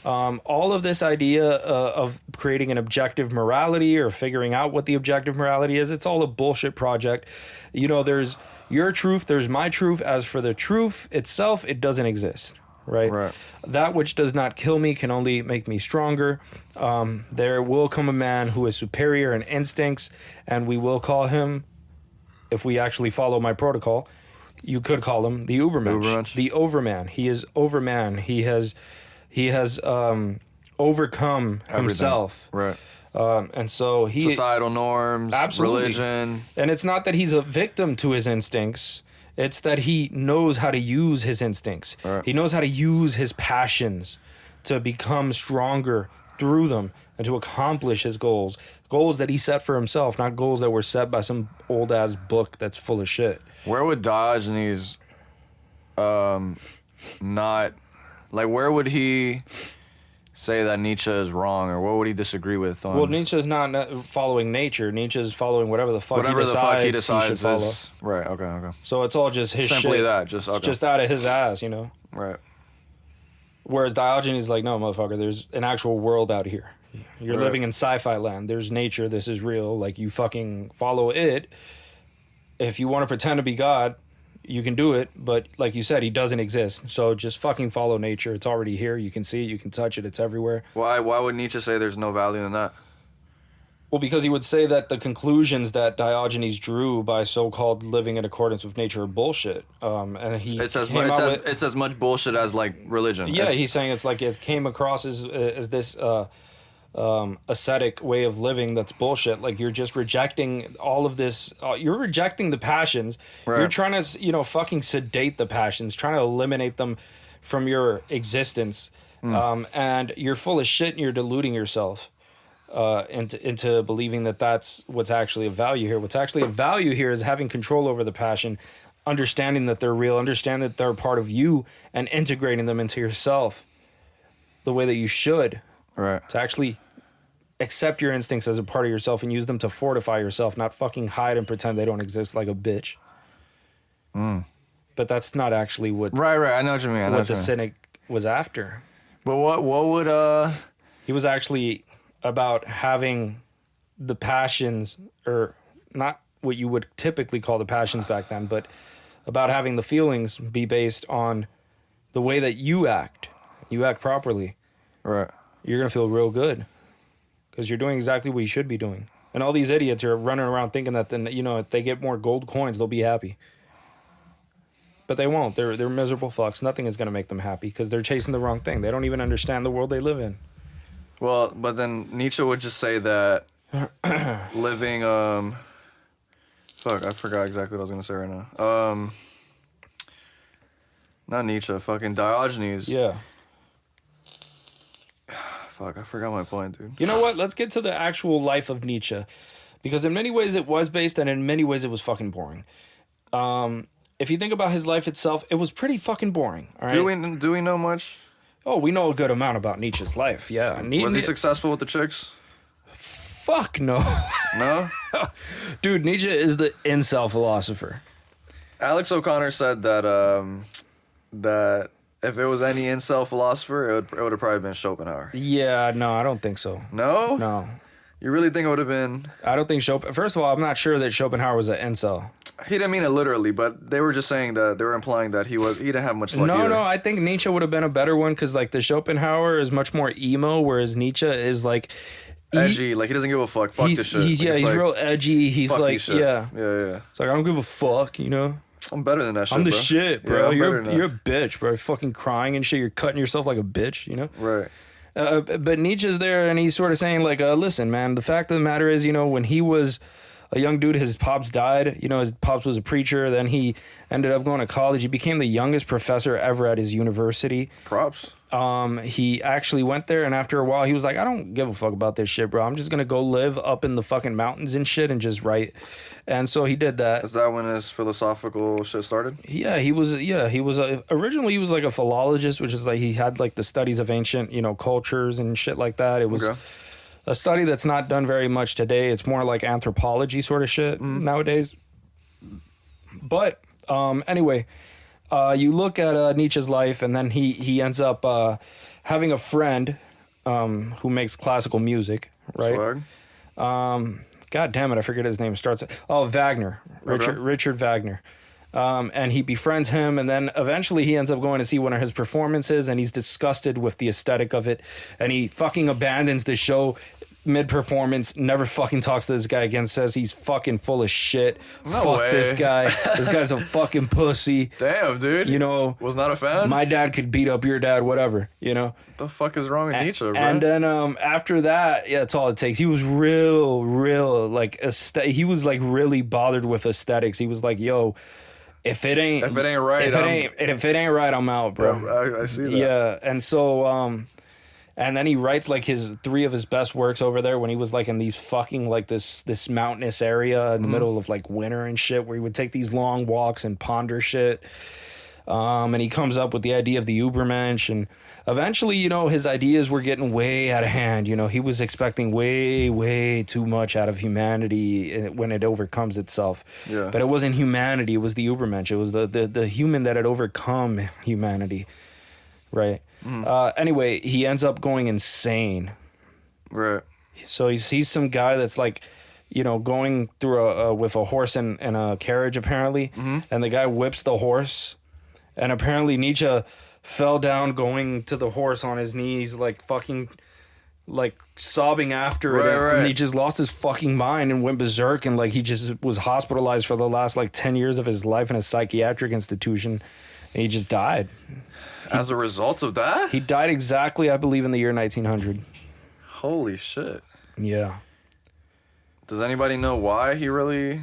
All of this idea of creating an objective morality or figuring out what the objective morality is, it's all a bullshit project. You know, there's your truth, there's my truth. As for the truth itself, it doesn't exist. Right? That which does not kill me can only make me stronger. There will come a man who is superior in instincts, and we will call him, if we actually follow my protocol, you could call him the Ubermensch. The Overman. He is Overman. He has overcome himself. Right. And so societal norms, religion. And it's not that he's a victim to his instincts. It's that he knows how to use his instincts. Right. He knows how to use his passions to become stronger through them and to accomplish his goals. Goals that he set for himself, not goals that were set by some old-ass book that's full of shit. Where would Diogenes not... Like, where would he say that Nietzsche is wrong, or what would he disagree with? Well, Nietzsche's not following nature. Nietzsche's following whatever the fuck he decides he should is... Right, okay. So it's all just his Simply shit. that, just out of his ass, you know? Right. Whereas Diogenes is like, no, motherfucker, there's an actual world out here. You're living in sci-fi land. There's nature. This is real. Like, you fucking follow it. If you want to pretend to be God, you can do it. But like you said, he doesn't exist. So just fucking follow nature. It's already here. You can see it. You can touch it. It's everywhere. Why would Nietzsche say there's no value in that? Well, because he would say that the conclusions that Diogenes drew by so-called living in accordance with nature are bullshit. And he it's as much bullshit as like religion. Yeah, he's saying it's like it came across as this ascetic way of living that's bullshit. Like, you're just rejecting all of this. You're rejecting the passions. Right. You're trying to fucking sedate the passions, trying to eliminate them from your existence. And you're full of shit and you're deluding yourself. Into believing that that's what's actually of value here. What's actually of value here is having control over the passion, understanding that they're real, understanding that they're part of you, and integrating them into yourself the way that you should. Right. To actually accept your instincts as a part of yourself and use them to fortify yourself, not fucking hide and pretend they don't exist like a bitch. But that's not actually what... Right, I know what you mean. What the cynic was after. But what would... He was actually... about having the passions, or not what you would typically call the passions back then, but about having the feelings be based on the way that you act. You act properly. Right. You're going to feel real good because you're doing exactly what you should be doing. And all these idiots are running around thinking that then, if they get more gold coins, they'll be happy. But they won't. They're miserable fucks. Nothing is going to make them happy because they're chasing the wrong thing. They don't even understand the world they live in. Well, but then Nietzsche would just say that living, fuck, I forgot exactly what I was going to say right now. Not Nietzsche, fucking Diogenes. Yeah. Fuck, I forgot my point, dude. You know what? Let's get to the actual life of Nietzsche. Because in many ways it was based, and in many ways it was fucking boring. If you think about his life itself, it was pretty fucking boring. All right? Do we know much? Oh, we know a good amount about Nietzsche's life, yeah. Was he successful with the chicks? Fuck no. No? Dude, Nietzsche is the incel philosopher. Alex O'Connor said that if it was any incel philosopher, it would have probably been Schopenhauer. Yeah, no, I don't think so. No? No. You really think it would have been... I don't think First of all, I'm not sure that Schopenhauer was an incel. He didn't mean it literally, but they were just saying that they were implying that he didn't have much luck either. No, I think Nietzsche would have been a better one because like the Schopenhauer is much more emo, whereas Nietzsche is like edgy. Like he doesn't give a fuck. Fuck this shit. He's like, real edgy. He's like yeah. It's like I don't give a fuck, I'm better than that shit. I'm the bro. shit, bro. Yeah, you're a bitch, bro. You're fucking crying and shit. You're cutting yourself like a bitch, Right. But Nietzsche's there and he's sort of saying like, listen, man, the fact of the matter is, when he was a young dude, his pops died. His pops was a preacher. Then he ended up going to college. He became the youngest professor ever at his university. Props. He actually went there, and after a while, he was like, I don't give a fuck about this shit, bro. I'm just going to go live up in the fucking mountains and shit and just write. And so he did that. Is that when his philosophical shit started? Yeah, he was originally he was like a philologist, which is like he had like the studies of ancient, cultures and shit like that. It was a study that's not done very much today. It's more like anthropology sort of shit nowadays. But anyway, you look at Nietzsche's life, and then he ends up having a friend who makes classical music, right? Swag. God damn it, I forget his name. Wagner, Richard Wagner. And he befriends him, and then eventually he ends up going to see one of his performances, and he's disgusted with the aesthetic of it, and he fucking abandons the show mid-performance, never fucking talks to this guy again, says he's fucking full of shit. No Fuck way. this guy. This guy's a fucking pussy. Damn, dude. Was not a fan? My dad could beat up your dad, whatever, What the fuck is wrong with Nietzsche, bro? And then after that, that's all it takes. He was real, like, he was like really bothered with aesthetics. He was like, yo, if it ain't right, I'm out, bro. I see that. Yeah, and so And then he writes like three of his best works over there when he was like in these fucking like this mountainous area in the middle of like winter and shit, where he would take these long walks and ponder shit. And he comes up with the idea of the Übermensch, and eventually, you know, his ideas were getting way out of hand. You know, he was expecting way, way too much out of humanity when it overcomes itself. Yeah. But it wasn't humanity, it was the Übermensch. It was the human that had overcome humanity, right? Anyway, he ends up going insane. Right. So he sees some guy that's like, you know, going through with a horse and a carriage apparently, and the guy whips the horse, and apparently Nietzsche fell down going to the horse on his knees, like fucking like sobbing after it, Right. and he just lost his fucking mind and went berserk, and like he just was hospitalized for the last like 10 years of his life in a psychiatric institution, and he just died. As a result of that? He died exactly, I believe, in the year 1900. Holy shit. Yeah. Does anybody know why he really...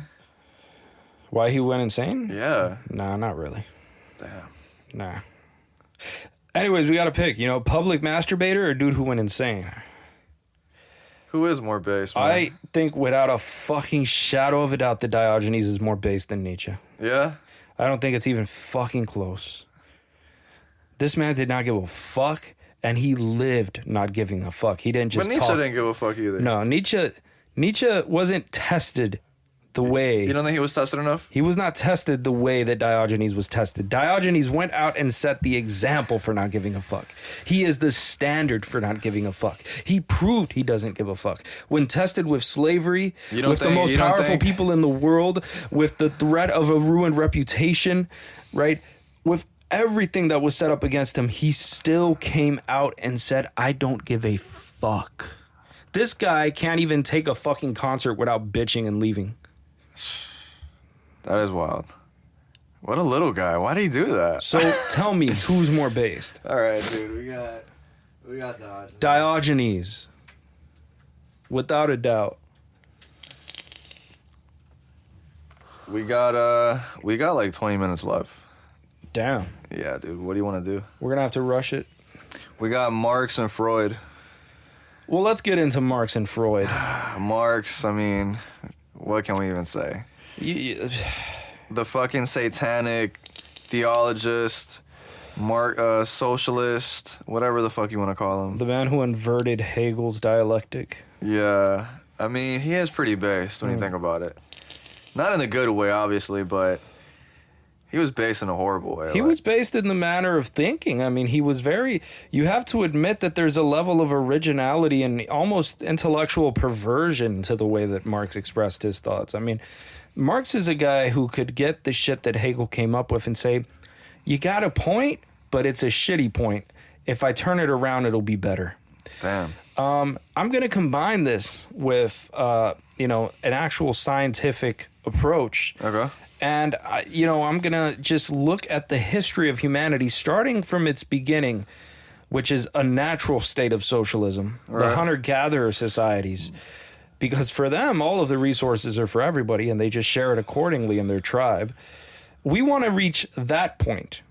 Why he went insane? Yeah. Nah, not really. Damn. Nah. Anyways, we got to pick, you know, public masturbator or dude who went insane. Who is more base, man? I think without a fucking shadow of a doubt that Diogenes is more base than Nietzsche. Yeah? I don't think it's even fucking close. This man did not give a fuck, and he lived not giving a fuck. He didn't just But Nietzsche talk. didn't give a fuck either. No, Nietzsche wasn't tested the way... You don't think he was tested enough? He was not tested the way that Diogenes was tested. Diogenes went out and set the example for not giving a fuck. He is the standard for not giving a fuck. He proved he doesn't give a fuck. When tested with slavery, with the most powerful people in the world, with the threat of a ruined reputation, right? With everything that was set up against him, he still came out and said, I don't give a fuck. This guy can't even take a fucking concert without bitching and leaving. That is wild. What a little guy. Why did he do that? So tell me, who's more based? All right, dude. We got Dodge. Diogenes. Without a doubt. We got like 20 minutes left. Damn. Yeah, dude. What do you want to do? We're going to have to rush it. We got Marx and Freud. Well, let's get into Marx and Freud. Marx, I mean, what can we even say? The fucking satanic theologist, socialist, whatever the fuck you want to call him. The man who inverted Hegel's dialectic. Yeah. I mean, he is pretty based when you think about it. Not in a good way, obviously, but he was based in a horrible way. He was based in the manner of thinking. I mean, he was very... You have to admit that there's a level of originality and almost intellectual perversion to the way that Marx expressed his thoughts. I mean, Marx is a guy who could get the shit that Hegel came up with and say, you got a point, but it's a shitty point. If I turn it around, it'll be better. Damn. I'm going to combine this with, an actual scientific approach. Okay. And, I'm going to just look at the history of humanity, starting from its beginning, which is a natural state of socialism, Right. the hunter-gatherer societies. Because for them, all of the resources are for everybody, and they just share it accordingly in their tribe. We want to reach that point.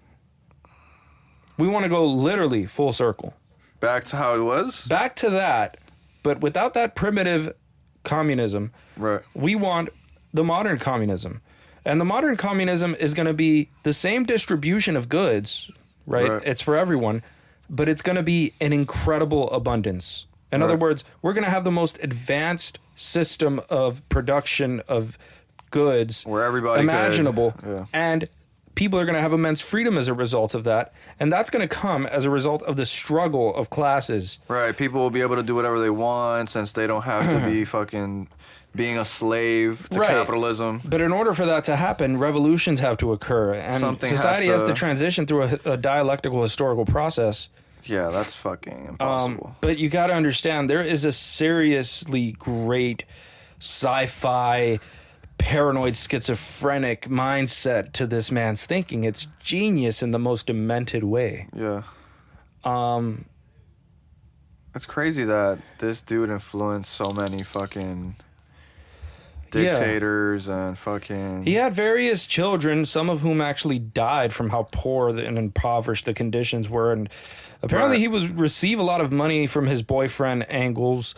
We want to go literally full circle. Back to how it was? Back to that, but without that primitive communism, Right. we want the modern communism. And the modern communism is going to be the same distribution of goods, right? It's for everyone, but it's going to be an incredible abundance. In other words, we're going to have the most advanced system of production of goods Where everybody imaginable. could, yeah. And people are going to have immense freedom as a result of that. And that's going to come as a result of the struggle of classes. Right. People will be able to do whatever they want since they don't have to be fucking being a slave to capitalism. But in order for that to happen, revolutions have to occur. And society has to transition through a dialectical historical process. Yeah, that's fucking impossible. But you got to understand, there is a seriously great sci-fi, paranoid, schizophrenic mindset to this man's thinking. It's genius in the most demented way. Yeah. It's crazy that this dude influenced so many fucking dictators and fucking... He had various children, some of whom actually died from how poor and impoverished the conditions were. And apparently he would receive a lot of money from his boyfriend, Engels,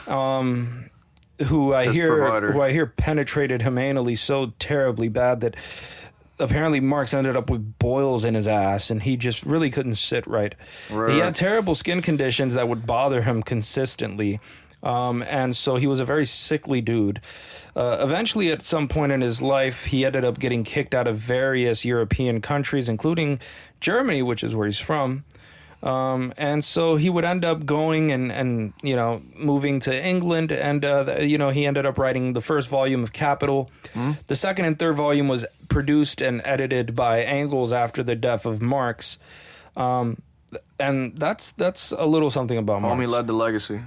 who I hear penetrated him anally so terribly bad that apparently Marx ended up with boils in his ass, and he just really couldn't sit right. He had terrible skin conditions that would bother him consistently. And so he was a very sickly dude. Eventually, at some point in his life, he ended up getting kicked out of various European countries, including Germany, which is where he's from. And so he would end up going and moving to England, and he ended up writing the first volume of Capital. The second and third volume was produced and edited by Engels after the death of Marx. And that's a little something about Marx. Homie led the legacy.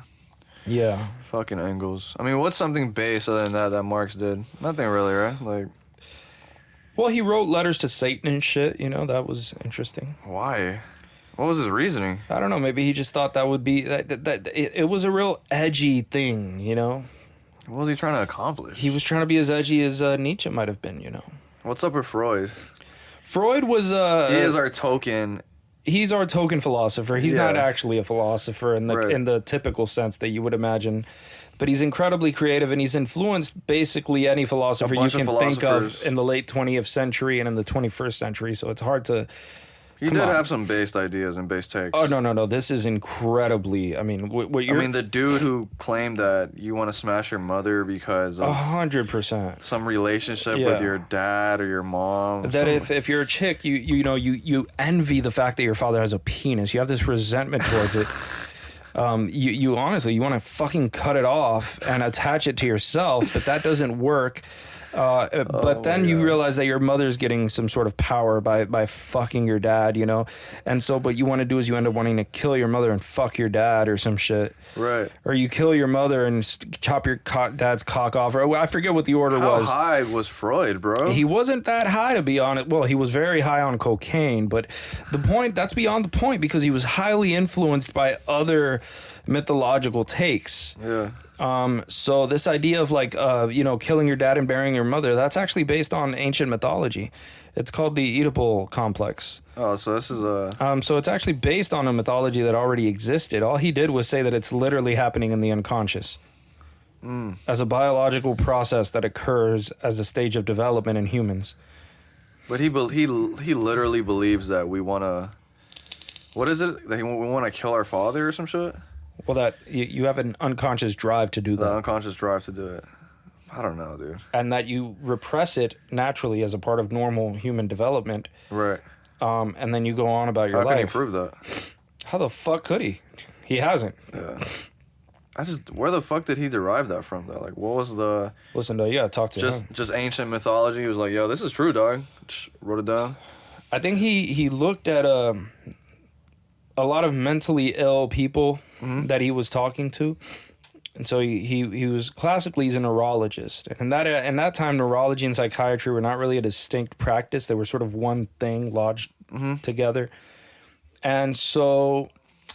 Yeah. Fucking Engels. I mean, what's something base other than that Marx did? Nothing really, right? Like, well, he wrote letters to Satan and shit. That was interesting. Why? What was his reasoning? I don't know. Maybe he just thought that would be that it was a real edgy thing. What was he trying to accomplish? He was trying to be as edgy as Nietzsche might have been. What's up with Freud? Freud was he is our token. He's our token philosopher. He's not actually a philosopher in the typical sense that you would imagine. But he's incredibly creative, and he's influenced basically any philosopher you can think of in the late 20th century and in the 21st century. So it's hard to... He did have some based ideas and based takes. Oh, no. This is incredibly... I mean, the dude who claimed that you want to smash your mother because of... 100%. Some relationship with your dad or your mom. That if you're a chick, you envy the fact that your father has a penis. You have this resentment towards it. You honestly, you want to fucking cut it off and attach it to yourself, but that doesn't work. But then you realize that your mother's getting some sort of power by fucking your dad, and so what you want to do is you end up wanting to kill your mother and fuck your dad or some shit, right? Or you kill your mother and chop your dad's cock off, or I forget what the order was. How high was Freud, bro? He wasn't that high, to be honest. Well, he was very high on cocaine, but that's beyond the point, because he was highly influenced by other mythological takes. Yeah. So this idea of killing your dad and burying your mother, that's actually based on ancient mythology. It's called the Oedipal complex. Oh, so this is so it's actually based on a mythology that already existed. All he did was say that it's literally happening in the unconscious. As a biological process that occurs as a stage of development in humans. But he literally believes that we want to... What is it? That we want to kill our father or some shit? Well, that you have an unconscious drive to do that. The unconscious drive to do it. I don't know, dude. And that you repress it naturally as a part of normal human development. Right. And then you go on about your life. How can he prove that? How the fuck could he? He hasn't. Yeah. Where the fuck did he derive that from, though? Like, what was the... Listen, you gotta talk to him. Just ancient mythology. He was like, yo, this is true, dog. Just wrote it down. I think he looked at a lot of mentally ill people that he was talking to, and so he was classically, he's a neurologist, and in that time neurology and psychiatry were not really a distinct practice. They were sort of one thing lodged together, and so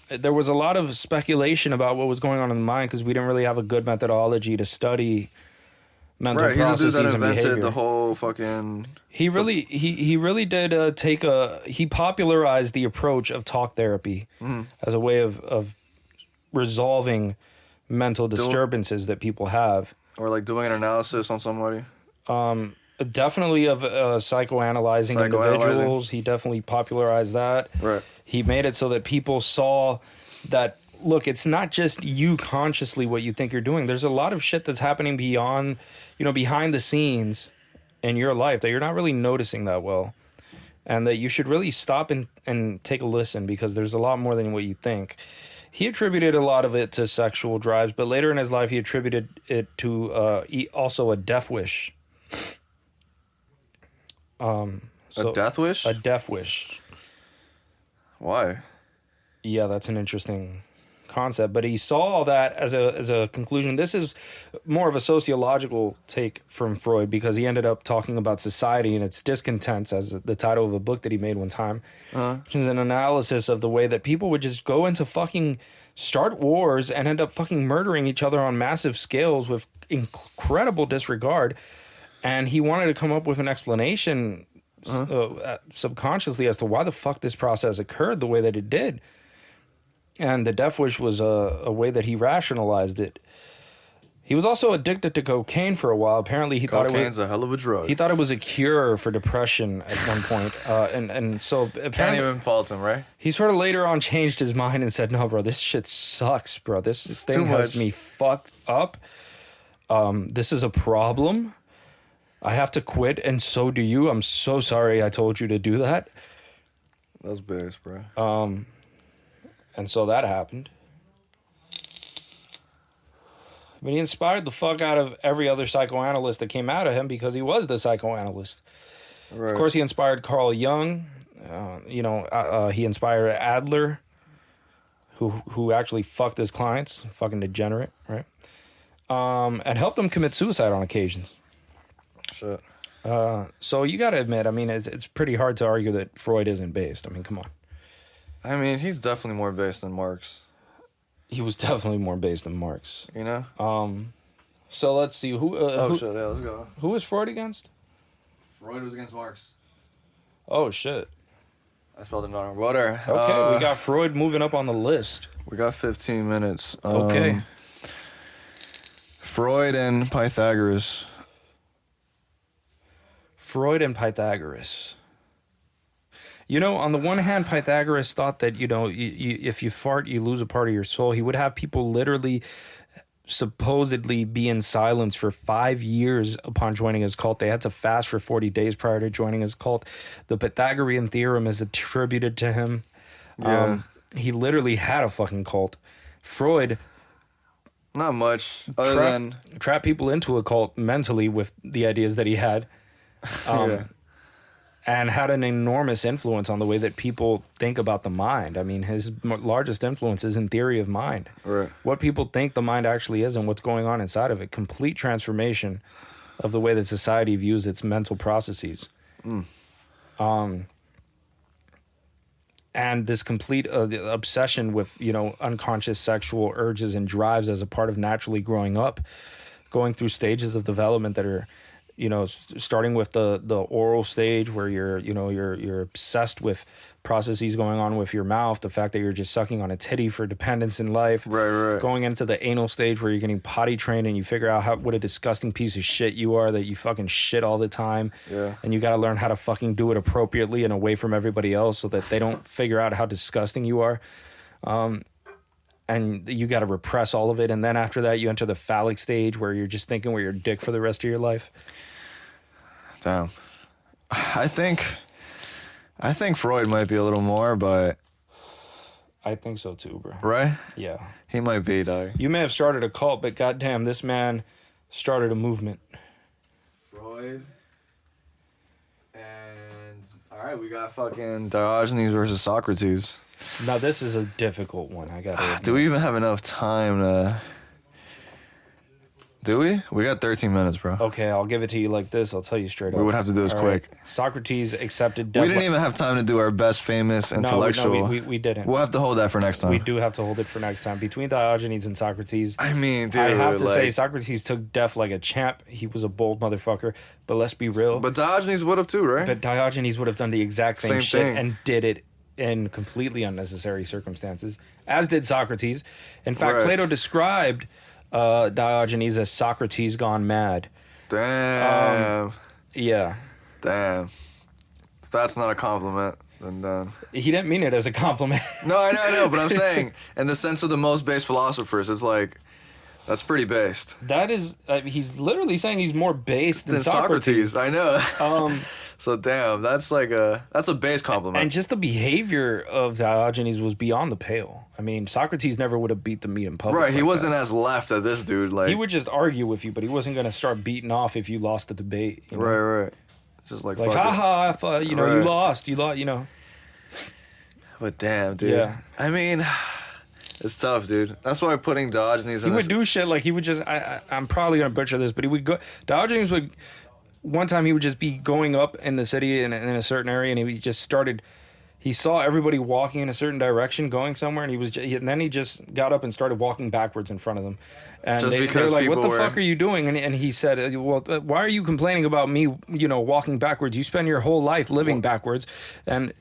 there was a lot of speculation about what was going on in the mind, because we didn't really have a good methodology to study mental processes and behavior. He's a dude that invented the whole fucking... He really did he popularized the approach of talk therapy as a way of resolving mental disturbances that people have. Or like doing an analysis on somebody. Definitely of psychoanalyzing individuals. He definitely popularized that. Right. He made it so that people saw that, look, it's not just you consciously what you think you're doing. There's a lot of shit that's happening behind the scenes in your life that you're not really noticing that well, and that you should really stop and take a listen, because there's a lot more than what you think. He attributed a lot of it to sexual drives, but later in his life he attributed it to also a death wish. A death wish? A death wish. Why? Yeah, that's an interesting concept, but he saw that as a conclusion. This is more of a sociological take from Freud, because he ended up talking about society and its discontents as the title of a book that he made one time, which is an analysis of the way that people would just go into fucking start wars, and end up fucking murdering each other on massive scales with incredible disregard. And he wanted to come up with an explanation subconsciously as to why the fuck this process occurred the way that it did. And the death wish was a way that he rationalized it. He was also addicted to cocaine for a while. Apparently, he thought it was... Cocaine's a hell of a drug. He thought it was a cure for depression at one point. And so... Can't even fault him, right? He sort of later on changed his mind and said, no, bro, this shit sucks, bro. This thing has me fucked up. This is a problem. I have to quit, and so do you. I'm so sorry I told you to do that. That's base, bro. And so that happened. I mean, he inspired the fuck out of every other psychoanalyst that came out of him because he was the psychoanalyst. Right. Of course, he inspired Carl Jung. He inspired Adler, who actually fucked his clients, fucking degenerate, right? And helped them commit suicide on occasions. Shit. So you got to admit, I mean, it's pretty hard to argue that Freud isn't based. I mean, come on. I mean, he's definitely more based than Marx. He was definitely more based than Marx. You know? So let's see. Who, shit, yeah, let's go. Who was Freud against? Freud was against Marx. Oh, shit. I spelled it on water. Okay, we got Freud moving up on the list. We got 15 minutes. Okay. Freud and Pythagoras. Freud and Pythagoras. You know, on the one hand, Pythagoras thought that, if you fart, you lose a part of your soul. He would have people literally supposedly be in silence for 5 years upon joining his cult. They had to fast for 40 days prior to joining his cult. The Pythagorean theorem is attributed to him. Yeah. He literally had a fucking cult. Freud... Not much, other than... Trap people into a cult mentally with the ideas that he had. Yeah. And had an enormous influence on the way that people think about the mind. I mean, his largest influence is in theory of mind. Right. What people think the mind actually is and what's going on inside of it. Complete transformation of the way that society views its mental processes. And this complete obsession with, unconscious sexual urges and drives as a part of naturally growing up, going through stages of development that are... starting with the oral stage where you're obsessed with processes going on with your mouth, the fact that you're just sucking on a titty for dependence in life. Right. Going into the anal stage where you're getting potty trained and you figure out what a disgusting piece of shit you are, that you fucking shit all the time. Yeah. And you got to learn how to fucking do it appropriately and away from everybody else so that they don't figure out how disgusting you are. And you got to repress all of it. And then after that, you enter the phallic stage where you're just thinking where you're a dick for the rest of your life. Damn. I think Freud might be a little more, but... I think so too, bro. Right? Yeah. He might be, dog. You may have started a cult, but goddamn, this man started a movement. Freud. And... Alright, we got fucking Diogenes versus Socrates. Now, this is a difficult one. I gotta... Do we even have enough time to... Do we? We got 13 minutes, bro. Okay, I'll give it to you like this. I'll tell you straight up. We would have to do this quick. Right. Socrates accepted death. We didn't even have time to do our best famous intellectual. No, we didn't. We'll have to hold that for next time. We do have to hold it for next time. Between Diogenes and Socrates, I mean, dude, I have to say Socrates took death like a champ. He was a bold motherfucker. But let's be real. But Diogenes would have too, right? But Diogenes would have done the exact same shit thing. and did it in completely unnecessary circumstances, as did Socrates. In fact, Right. Plato described Diogenes as Socrates gone mad. Damn. Yeah. Damn. If that's not a compliment, then... He didn't mean it as a compliment. No, I know, but I'm saying, in the sense of the most based philosophers, it's like, that's pretty based. That is, he's literally saying he's more based than Socrates. I know. So damn, that's a base compliment. And just the behavior of Diogenes was beyond the pale. I mean, Socrates never would have beat the meat in public. Right, he wasn't as left at this dude. Like he would just argue with you, but he wasn't going to start beating off if you lost the debate. You know? Right. Just like fuck haha, it. you lost, you know. But damn, dude. Yeah. I mean, it's tough, dude. That's why putting Diogenes in He would do shit like he would just. I'm probably going to butcher this, but he would go. Diogenes would. One time he would just be going up in the city in a certain area, and he just started. he saw everybody walking in a certain direction, going somewhere, and then he just got up and started walking backwards in front of them. And Just they because were like, people "What the were- fuck are you doing?" And he said, "Well, why are you complaining about me? Walking backwards. You spend your whole life living backwards." And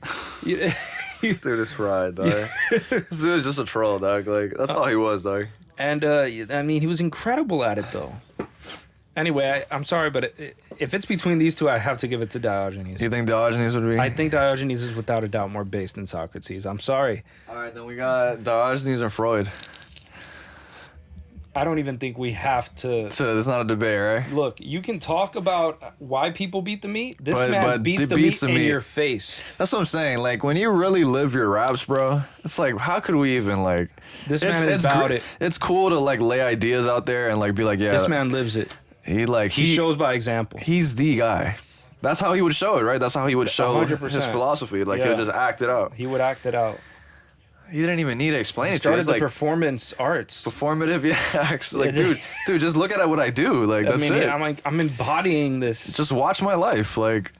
This dude is fried, dog. This dude is just a troll, dog. Like, that's all he was, dog. And I mean, he was incredible at it, though. Anyway, I'm sorry, but if it's between these two, I have to give it to Diogenes. You think Diogenes would be? I think Diogenes is without a doubt more based than Socrates. I'm sorry. All right, then we got Diogenes and Freud. I don't even think we have to. So it's not a debate, right? Look, you can talk about why people beat the meat. This man But beats the beats meat the in meat. your face. That's what I'm saying. Like, when you really live your raps, bro, it's like, how could we even, like... This man is about it. It's cool to, like, lay ideas out there and, like, be like, yeah... This man lives it. He shows by example. He's the guy. That's how he would show it, right? That's how he would show 100%. his philosophy. Like, he Yeah. would just act it out. He would act it out. He didn't even need to explain He it to you. started It's the like performance arts. performative acts. Like, dude, just look at what I do. Like, that's it. I'm embodying this. Just watch my life. Like,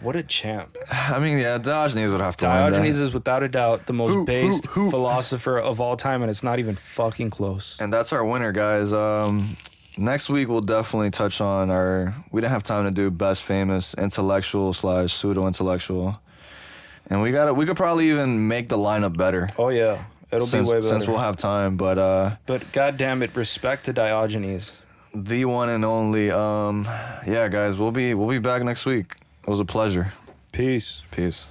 What a champ. I mean, yeah, Diogenes would have to win Diogenes that. is without a doubt the most based who? philosopher of all time, and it's not even fucking close. And that's our winner, guys. Next week we'll definitely touch on we didn't have time to do best famous intellectual / pseudo intellectual. And we could probably even make the lineup better. Oh yeah, it'll be way better. Since we'll have time, but goddamn it, respect to Diogenes. the one and only yeah, guys, we'll be back next week. It was a pleasure. Peace. Peace.